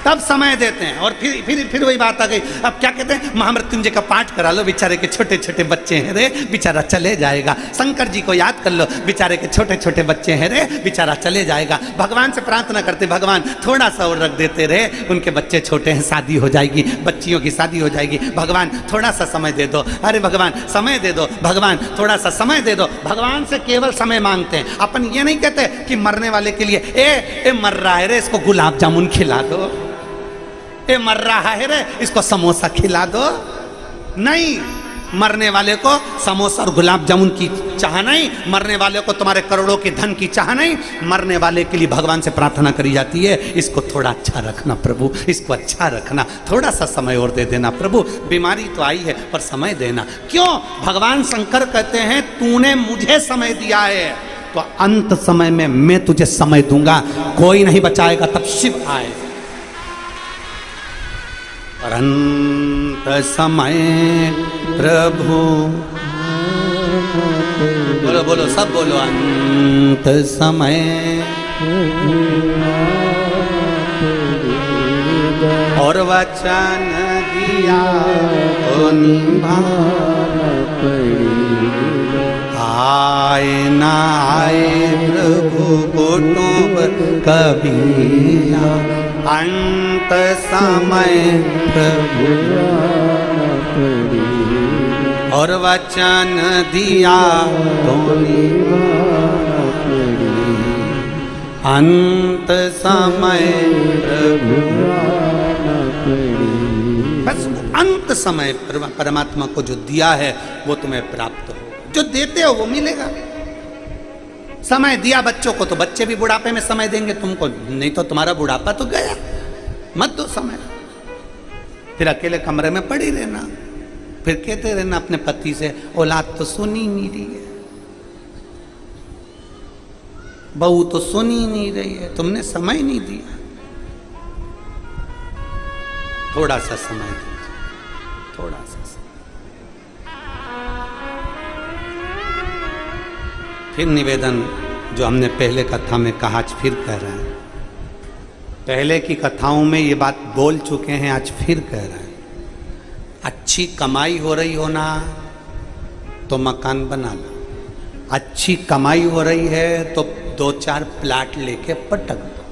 तब समय देते हैं। और फिर वही बात आ गई। अब क्या कहते हैं, महामृत्युंजय का पाठ करा लो, बेचारे के छोटे छोटे बच्चे हैं रे, बेचारा चले जाएगा। शंकर जी को याद कर लो, बेचारे के छोटे छोटे बच्चे हैं रे, बेचारा चले जाएगा। भगवान से प्रार्थना करते, भगवान थोड़ा सा और रख देते रे, उनके बच्चे छोटे हैं, शादी हो जाएगी, बच्चियों की शादी हो जाएगी। भगवान थोड़ा सा समय दे दो, अरे भगवान समय दे दो, भगवान थोड़ा सा समय दे दो। भगवान से केवल समय मांगते हैं। अपन ये नहीं कहते कि मरने वाले के लिए ए मर रहा है रे, इसको गुलाब जामुन खिला दो, ए मर रहा है रे, इसको समोसा खिला दो। नहीं, मरने वाले को समोसा और गुलाब जामुन की चाह नहीं, मरने वाले को तुम्हारे करोड़ों के धन की चाह नहीं। मरने वाले के लिए भगवान से प्रार्थना करी जाती है, इसको थोड़ा अच्छा रखना प्रभु, इसको अच्छा रखना, थोड़ा सा समय और दे देना प्रभु, बीमारी तो आई है पर समय देना। क्यों? भगवान शंकर कहते हैं तूने मुझे समय दिया है तो अंत समय में मैं तुझे समय दूंगा, कोई नहीं बचाएगा, तब शिव आए। अंत समय प्रभु, बोलो बोलो सब बोलो, अंत समय और वचन दिया तो निभाना पड़ेगा। आए ना आए प्रभु कुटुंब कभी ना, अंत समय प्रभु और वचन दिया तो निभाना पड़ेगा। अंत समय प्रभु, बस अंत समय परमात्मा को जो दिया है वो तुम्हें प्राप्त हो, जो देते हो वो मिलेगा। समय दिया बच्चों को तो बच्चे भी बुढ़ापे में समय देंगे तुमको, नहीं तो तुम्हारा बुढ़ापा तो गया। मत दो समय, फिर अकेले कमरे में पड़ी रहना, फिर कहते रहना अपने पति से औलाद तो सुनी नहीं रही है, बहू तो सुनी नहीं रही है, तुमने समय नहीं दिया। थोड़ा सा समय दीजिए, थोड़ा सा समय। फिर निवेदन जो हमने पहले कथा में कहा, आज फिर कह रहे हैं। पहले की कथाओं में ये बात बोल चुके हैं, आज फिर कह रहे हैं। अच्छी कमाई हो रही हो ना तो मकान बना लो, अच्छी कमाई हो रही है तो 2-4 प्लाट लेके पटक दो,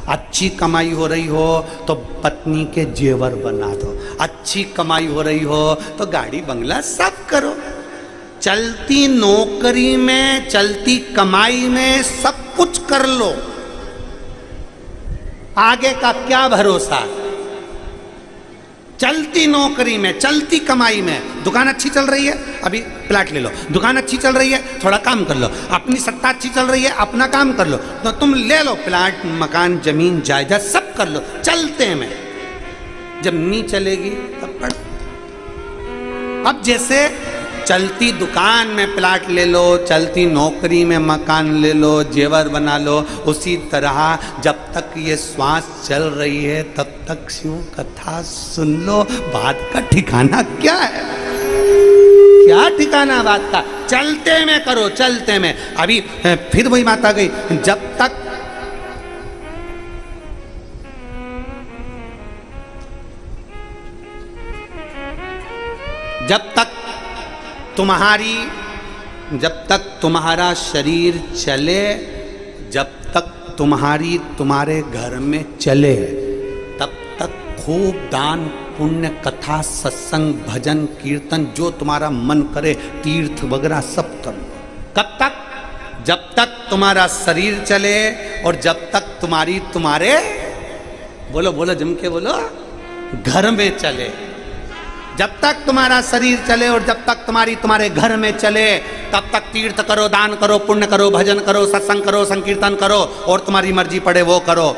अच्छी कमाई हो रही हो तो पत्नी के जेवर बना दो, अच्छी कमाई हो रही हो तो गाड़ी बंगला सब करो। चलती नौकरी में, चलती कमाई में सब कुछ कर लो, आगे का क्या भरोसा। चलती नौकरी में, चलती कमाई में, दुकान अच्छी चल रही है अभी प्लाट ले लो, दुकान अच्छी चल रही है थोड़ा काम कर लो, अपनी सत्ता अच्छी चल रही है अपना काम कर लो, तो तुम ले लो प्लाट, मकान, जमीन, जायदाद सब कर लो चलते में। जब नहीं चलेगी तब पढ़ो। अब जैसे चलती दुकान में प्लाट ले लो, चलती नौकरी में मकान ले लो, जेवर बना लो, उसी तरह जब तक ये श्वास चल रही है तब तक शिव कथा सुन लो। बात का ठिकाना क्या है? क्या ठिकाना बात का? चलते में करो, चलते में। अभी फिर वही बात आ गई, जब तक तुम्हारा शरीर चले, जब तक तुम्हारे घर में चले, तब तक खूब दान पुण्य, कथा, सत्संग, भजन, कीर्तन, जो तुम्हारा मन करे, तीर्थ वगैरह सब करो। कब तक? जब तक तुम्हारा शरीर चले और जब तक तुम्हारे बोलो बोलो जम के बोलो, घर में चले। जब तक तुम्हारा शरीर चले और जब तक तुम्हारे घर में चले, तब तक तीर्थ करो, दान करो, पुण्य करो, भजन करो, सत्संग करो, संकीर्तन करो और तुम्हारी मर्जी पड़े वो करो।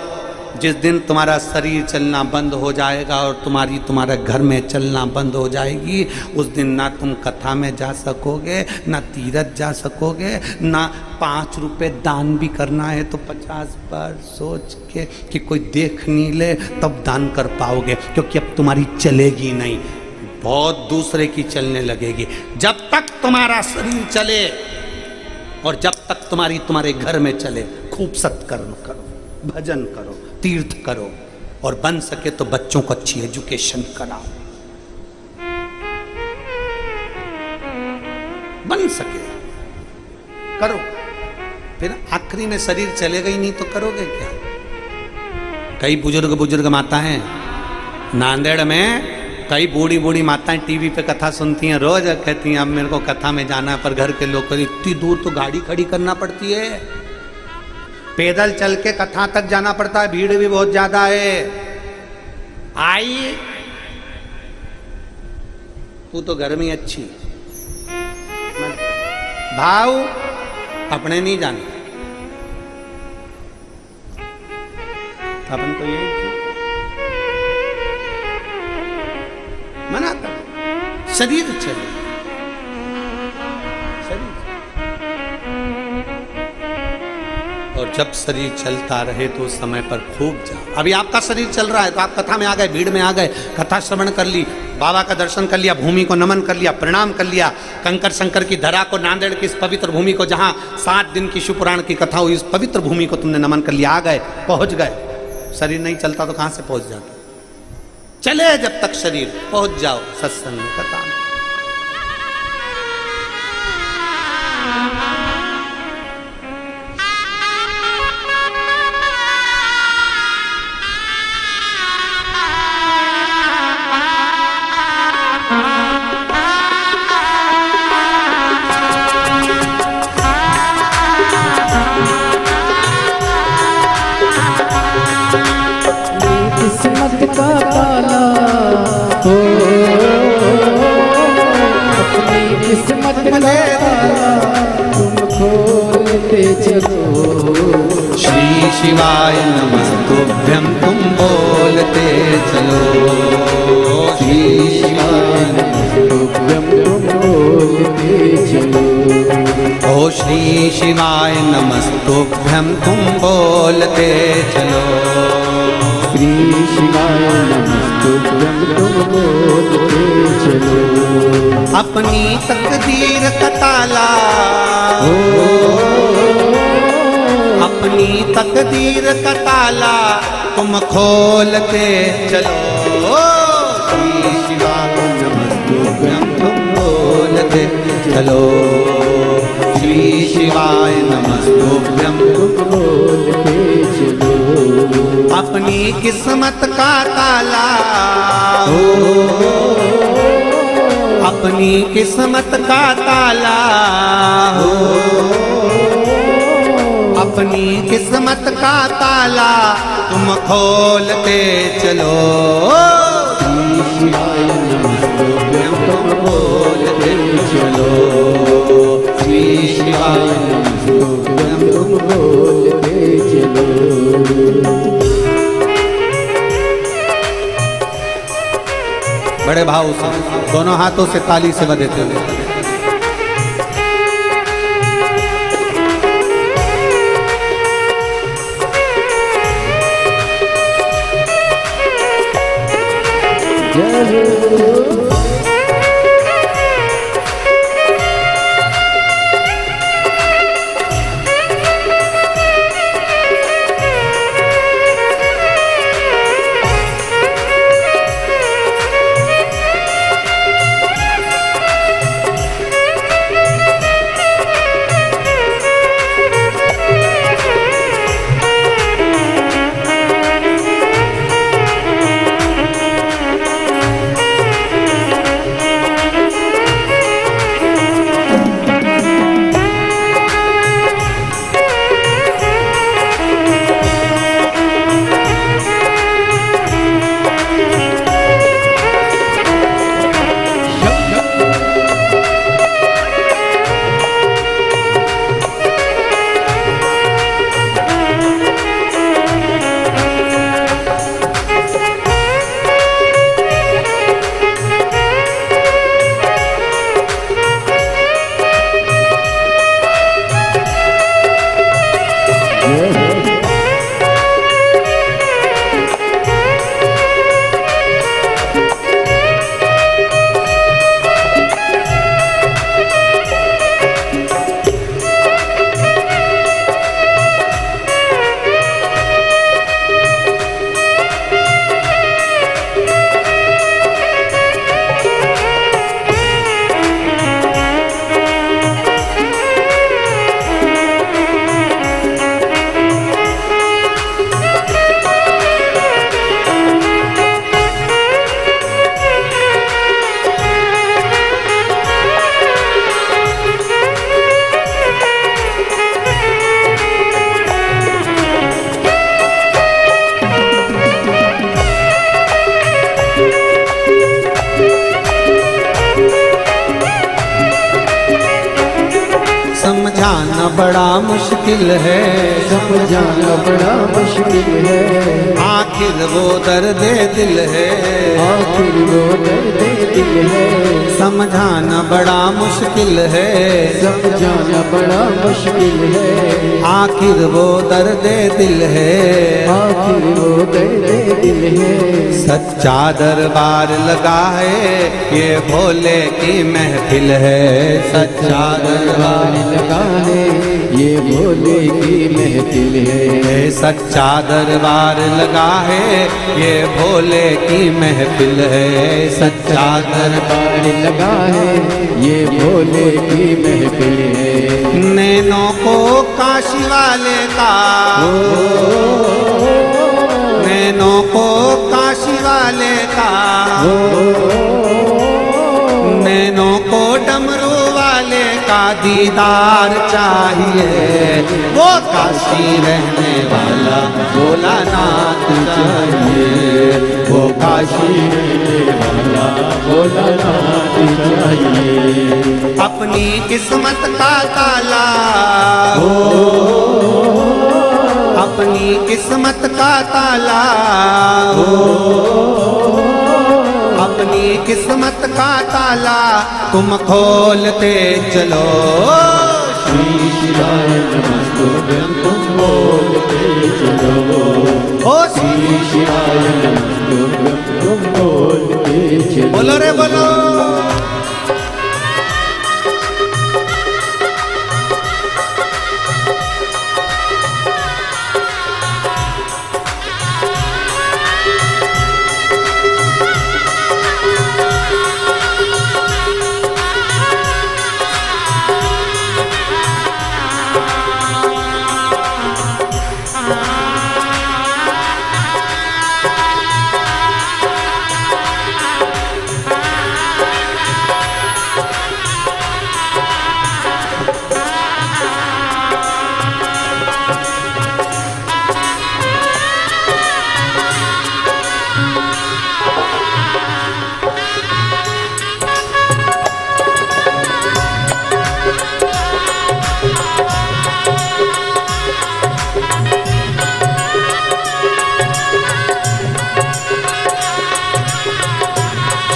जिस दिन तुम्हारा शरीर चलना बंद हो जाएगा और तुम्हारे घर में चलना बंद हो जाएगी, उस दिन ना तुम कथा में जा सकोगे, ना तीर्थ जा सकोगे, ना 5 रुपए दान भी करना है तो 50 बार सोच के कि कोई देख नहीं ले तब दान कर पाओगे, क्योंकि अब तुम्हारी चलेगी नहीं, बहुत दूसरे की चलने लगेगी। जब तक तुम्हारा शरीर चले और जब तक तुम्हारे घर में चले, खूब सत्कर्म करो, भजन करो, तीर्थ करो और बन सके तो बच्चों को अच्छी एजुकेशन कराओ, बन सके करो। फिर आखिरी में शरीर चलेगा ही नहीं तो करोगे क्या? कई बुजुर्ग माताएं नांदेड़ में, कई बूढ़ी बूढ़ी माताएं टीवी पे कथा सुनती हैं, रोज कहती हैं अब मेरे को कथा में जाना है, पर घर के लोग कहते इतनी दूर तो गाड़ी खड़ी करना पड़ती है, पैदल चल के कथा तक जाना पड़ता है, भीड़ भी बहुत ज्यादा है। आई तू तो घर में अच्छी, भाव अपने नहीं जाने, अपन तो यही मना कर, शरीर चले, शरीर। और जब शरीर चलता रहे तो उस समय पर खूब जाओ। अभी आपका शरीर चल रहा है तो आप कथा में आ गए, भीड़ में आ गए, कथा श्रवण कर ली, बाबा का दर्शन कर लिया, भूमि को नमन कर लिया, प्रणाम कर लिया, कंकर शंकर की धरा को, नांदेड़ की इस पवित्र भूमि को, जहां 7 दिन की शिवपुराण की कथा हुई, इस पवित्र भूमि को तुमने नमन कर लिया, आ गए, पहुंच गए। शरीर नहीं चलता तो कहां से पहुंच जाता? चले जब तक शरीर, पहुंच जाओ सत्संग में, कथा में। किस्मत का ताला हो, अपनी किस्मत का ताला तुम खोलते चलो। श्री शिवाय नमस्तुभ्यं तुम बोलते चलो, श्री शिवाय नमस्तुभ्यं तुम बोलते चलो। ओ श्री शिवाय नमस्तुभ्यं तुम बोलते चलो, श्री शिवाय नमस्तुभ्यं तुम बोलते चलो। अपनी तकदीर का ताला हो, अपनी तकदीर का ताला तुम खोलते चलो, श्री शिवाय नमस्तुभ्यं तुम बोलते चलो, श्री शिवाय नमस्तुभ्यं तुम बोलते चलो। अपनी किस्मत का ताला हो, अपनी किस्मत का ताला हो, अपनी किस्मत का ताला तुम खोलते चलो, श्री शिवाय नमस्तुभ्यं तुम बोलते चलो, श्री शिवाय नमस्तुभ्यं तुम बोलते चलो। बड़े भाव से दोनों हाथों से ताली से बजाते हुए बड़ा मुश्किल है, समझाना बड़ा मुश्किल है, आखिर वो दर्द दिल है, आखिर वो दर्द दिल है, समझाना बड़ा मुश्किल है, समझाना बड़ा मुश्किल है, आखिर वो दर्द दिल है, आखिर वो दर्द दिल है। सच्चा दरबार लगा है ये भोले की महफिल है, सच्चा दरबार लगा है ये भोले की महफिल है, सच्चा दरबार लगा है ये भोले की महफिल है, सच्चा दरबार लगा है ये भोले की महफिल है। नैनों को काशी वाले का, नैनों को काशी वाले का, नैनों को डमरू वाले का दीदार चाहिए, वो काशी रहने वाला भोलानाथ चाहिए, वो काशी रहने वाला भोलानाथ चाहिए। अपनी किस्मत का ताला, अपनी किस्मत का ताला, अपनी किस्मत का ताला तुम खोलते चलो, श्री शिवाय नमस्तुभ्यं तुम बोलते चलो, ओ श्री शिवाय नमस्तुभ्यं तुम बोलते चलो। बोलो रे बोलो।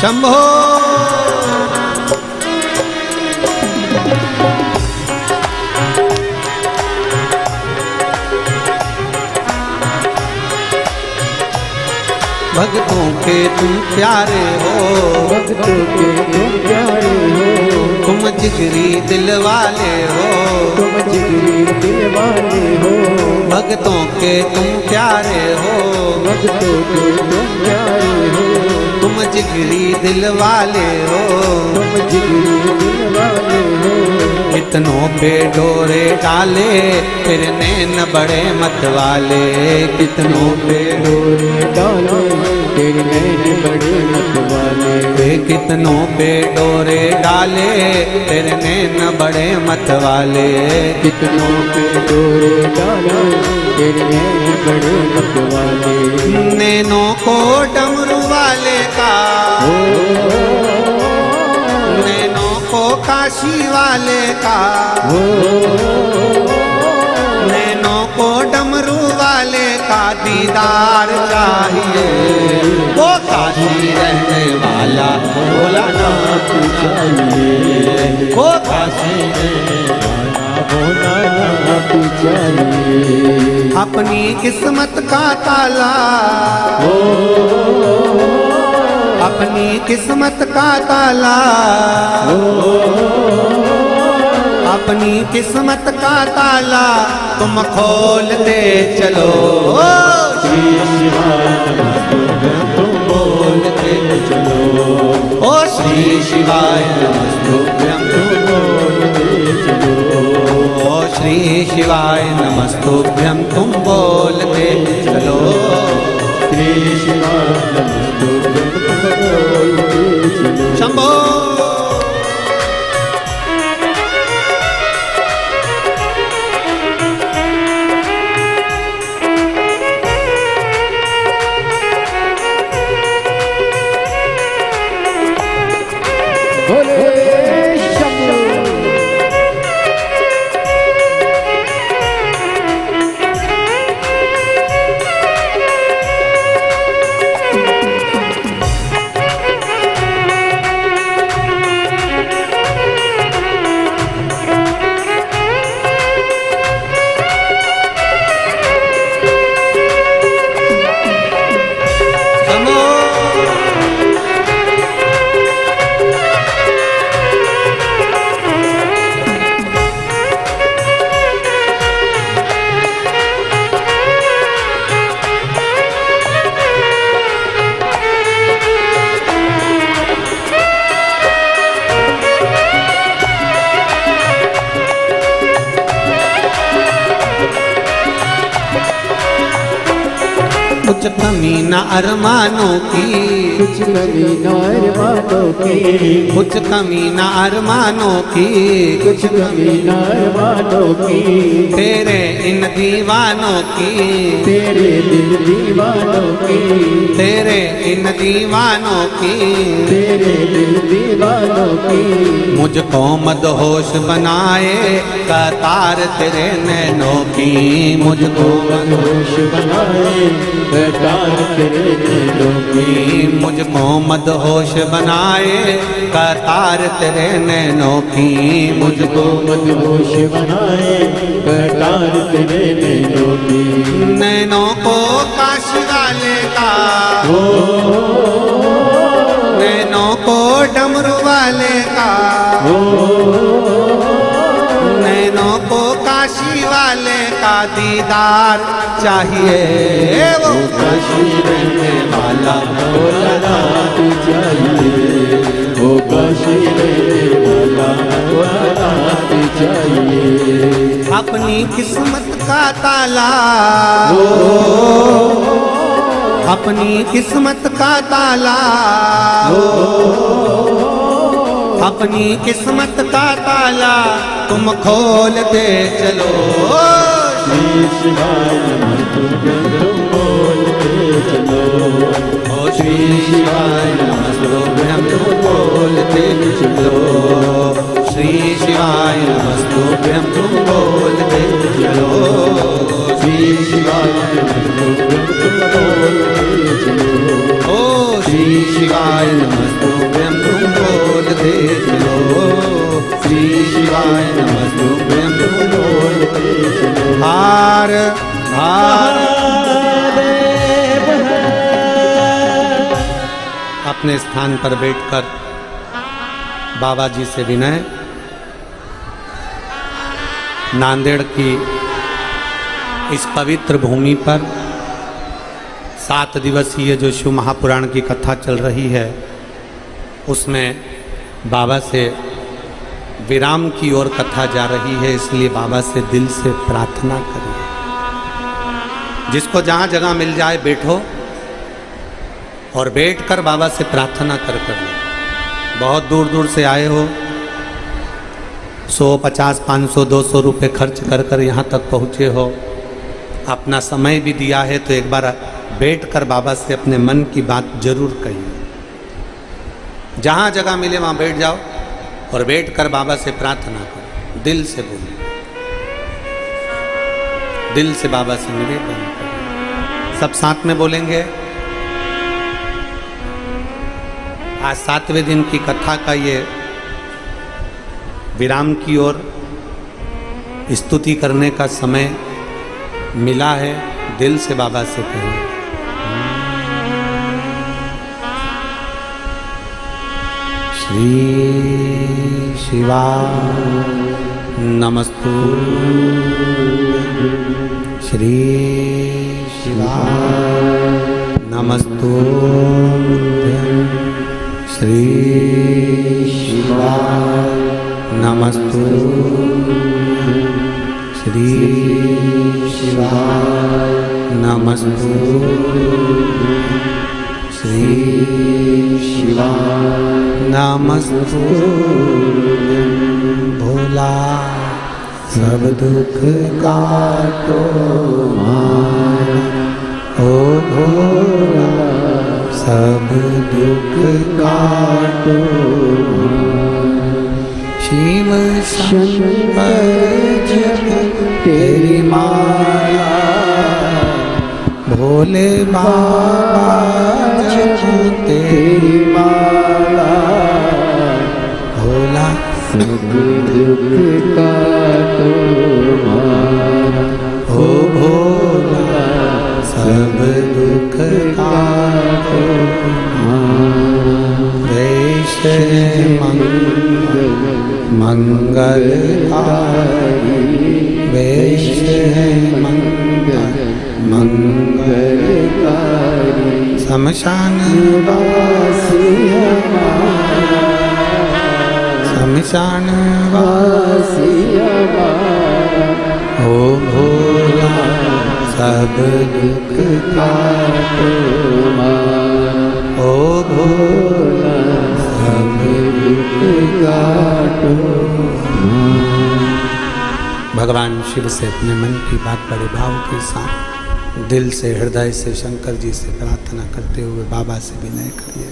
शंभो भक्तों के तुम प्यारे हो, भक्तों के तुम प्यारे हो, तुम जिगरी दिल वाले हो, तुम जिगरी दिल वाले हो, भक्तों के तुम प्यारे हो, भक्तों के तुम प्यारे हो, तुम जिगरी दिल वाले हो, तुम जिगरी दिल वाले हो। कितनों पे डोरे डाले फिर नैन बड़े मत वाले, कितनों पे डोरे डाले तेरे नैन बड़े मत वाले, कितनों पे डोरे डाले तेरे नैन बड़े मत वाले, कितनों पे डोरे डाले तेरे नैन बड़े मत वाले। नैनों को डमरू वाले का, नैनों को काशी वाले का, नैनों को डमरू वाले का दीदार चाहिए, वो काशी रहने वाला भोलानाथ चाहिए, वो काशी रहने वाला भोलानाथ चाहिए। अपनी किस्मत का ताला, अपनी किस्मत का ताला, अपनी किस्मत का ताला तुम खोलते चलो, श्री शिवाय नमस्तुभ्यं तुम बोलते चलो, ओ श्री शिवाय नमस्तुभ्यं तुम बोलते चलो, ओ श्री शिवाय नमस्तुभ्यं तुम बोलते चलो, श्री शिवाय नमस्तुभ्यं तुम बोलते चलो। शंभो बोले शंभो। कुछ कमी न अरमानों की, कुछ कमी न अरमानों की, कुछ कमी न अरमानों की, कुछ कमी न अरमानों की, तेरे इन दीवानों की, तेरे दिल दीवानों की, तेरे इन दीवानों की, तेरे दिल दीवानों की। मुझको मदहोश बनाए कतार तेरे नैनों की, मुझको मदहोश बनाए कतार तेरे नैनों की, मुझको मदहोश बनाए कतार तेरे नैनों की, मुझको मदहोश बनाए कतार तेरे नैनों की। नैनों को काशी वाले का, नैनों को डमरू वाले का, नैनों को काशी वाले का दीदार चाहिए। वो काशी रहने वाला भोलानाथ चाहिए, वो काशी रहने वाला भोलानाथ चाहिए। अपनी किस्मत का ताला, अपनी किस्मत का ताला, अपनी किस्मत का ताला तुम खोल दे चलो। श्री शिवाय नमः तुम बोल के चलो, ओ श्री शिवाय नमस्तुभ्यं तुम बोलते चलो, श्री शिवाय नमस्तुभ्यं तुम बोलते चलो, श्री शिवाय नमस्तुभ्यं तुम बोल के चलो, ओ श्री शिवाय नमस्तुभ्यं तुम बोलते चलो, श्री शिवाय नमस्तुभ्यं तुम बोलते चलो। हार हार अपने स्थान पर बैठकर बाबा जी से विनय, नांदेड़ की इस पवित्र भूमि पर 7 दिवसीय जो शिव महापुराण की कथा चल रही है, उसमें बाबा से विराम की ओर कथा जा रही है, इसलिए बाबा से दिल से प्रार्थना करिए। जिसको जहाँ जगह मिल जाए बैठो और बैठकर बाबा से प्रार्थना कर लो। बहुत दूर दूर से आए हो, 100, 50, 500, 200 रुपये खर्च कर कर यहाँ तक पहुँचे हो, अपना समय भी दिया है, तो एक बार बैठकर बाबा से अपने मन की बात जरूर कहिए। जहाँ जगह मिले वहाँ बैठ जाओ और बैठकर बाबा से प्रार्थना करो, दिल से बोलो, दिल से बाबा से निवेदन करो। सब साथ में बोलेंगे। आज 7वें दिन की कथा का ये विराम की ओर स्तुति करने का समय मिला है। दिल से बाबा से कहें, श्री शिवाय नमस्तु, श्री शिवाय नमस्तु, श्री शिवाय नमस्तु, श्री शिवाय नमस्तु, श्री शिवाय नमस्तु। भोला सब दुख काटो मारा, ओ भोला सब दुख काटो मारा। शिव शंकर जप तेरी माला, भोले बाबा जप तेरी माला, भोला सब दुख काटो मारा, ओ भोला सब दुख काटो मारा। वैश्य मंगलकारी, वैश्य मंगलकारी, शमशान वासी हमारा, शमशान वासी हमारा, ओ भोला सब दुख काटो माँ ओ भोला सब दुख काटो माँ। भगवान शिव से अपने मन की बात बड़े भाव के साथ दिल से हृदय से शंकर जी से प्रार्थना करते हुए बाबा से विनय करिए।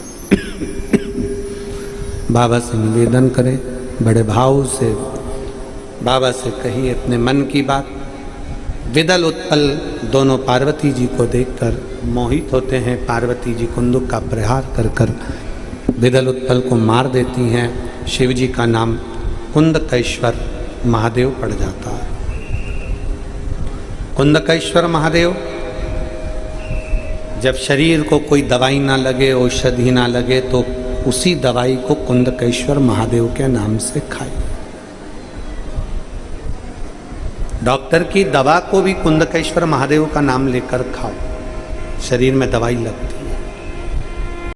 बाबा से निवेदन करें, बड़े भाव से बाबा से कहिए अपने मन की बात। विदल उत्पल दोनों पार्वती जी को देखकर मोहित होते हैं। पार्वती जी कुंदुक का प्रहार कर कर विदल उत्पल को मार देती हैं। शिव जी का नाम कुंदकेश्वर महादेव पड़ जाता है। कुंदकेश्वर महादेव, जब शरीर को कोई दवाई ना लगे, औषधि ना लगे, तो उसी दवाई को कुंदकेश्वर महादेव के नाम से खाइए। डॉक्टर की दवा को भी कुंदकेश्वर महादेव का नाम लेकर खाओ, शरीर में दवाई लगती है।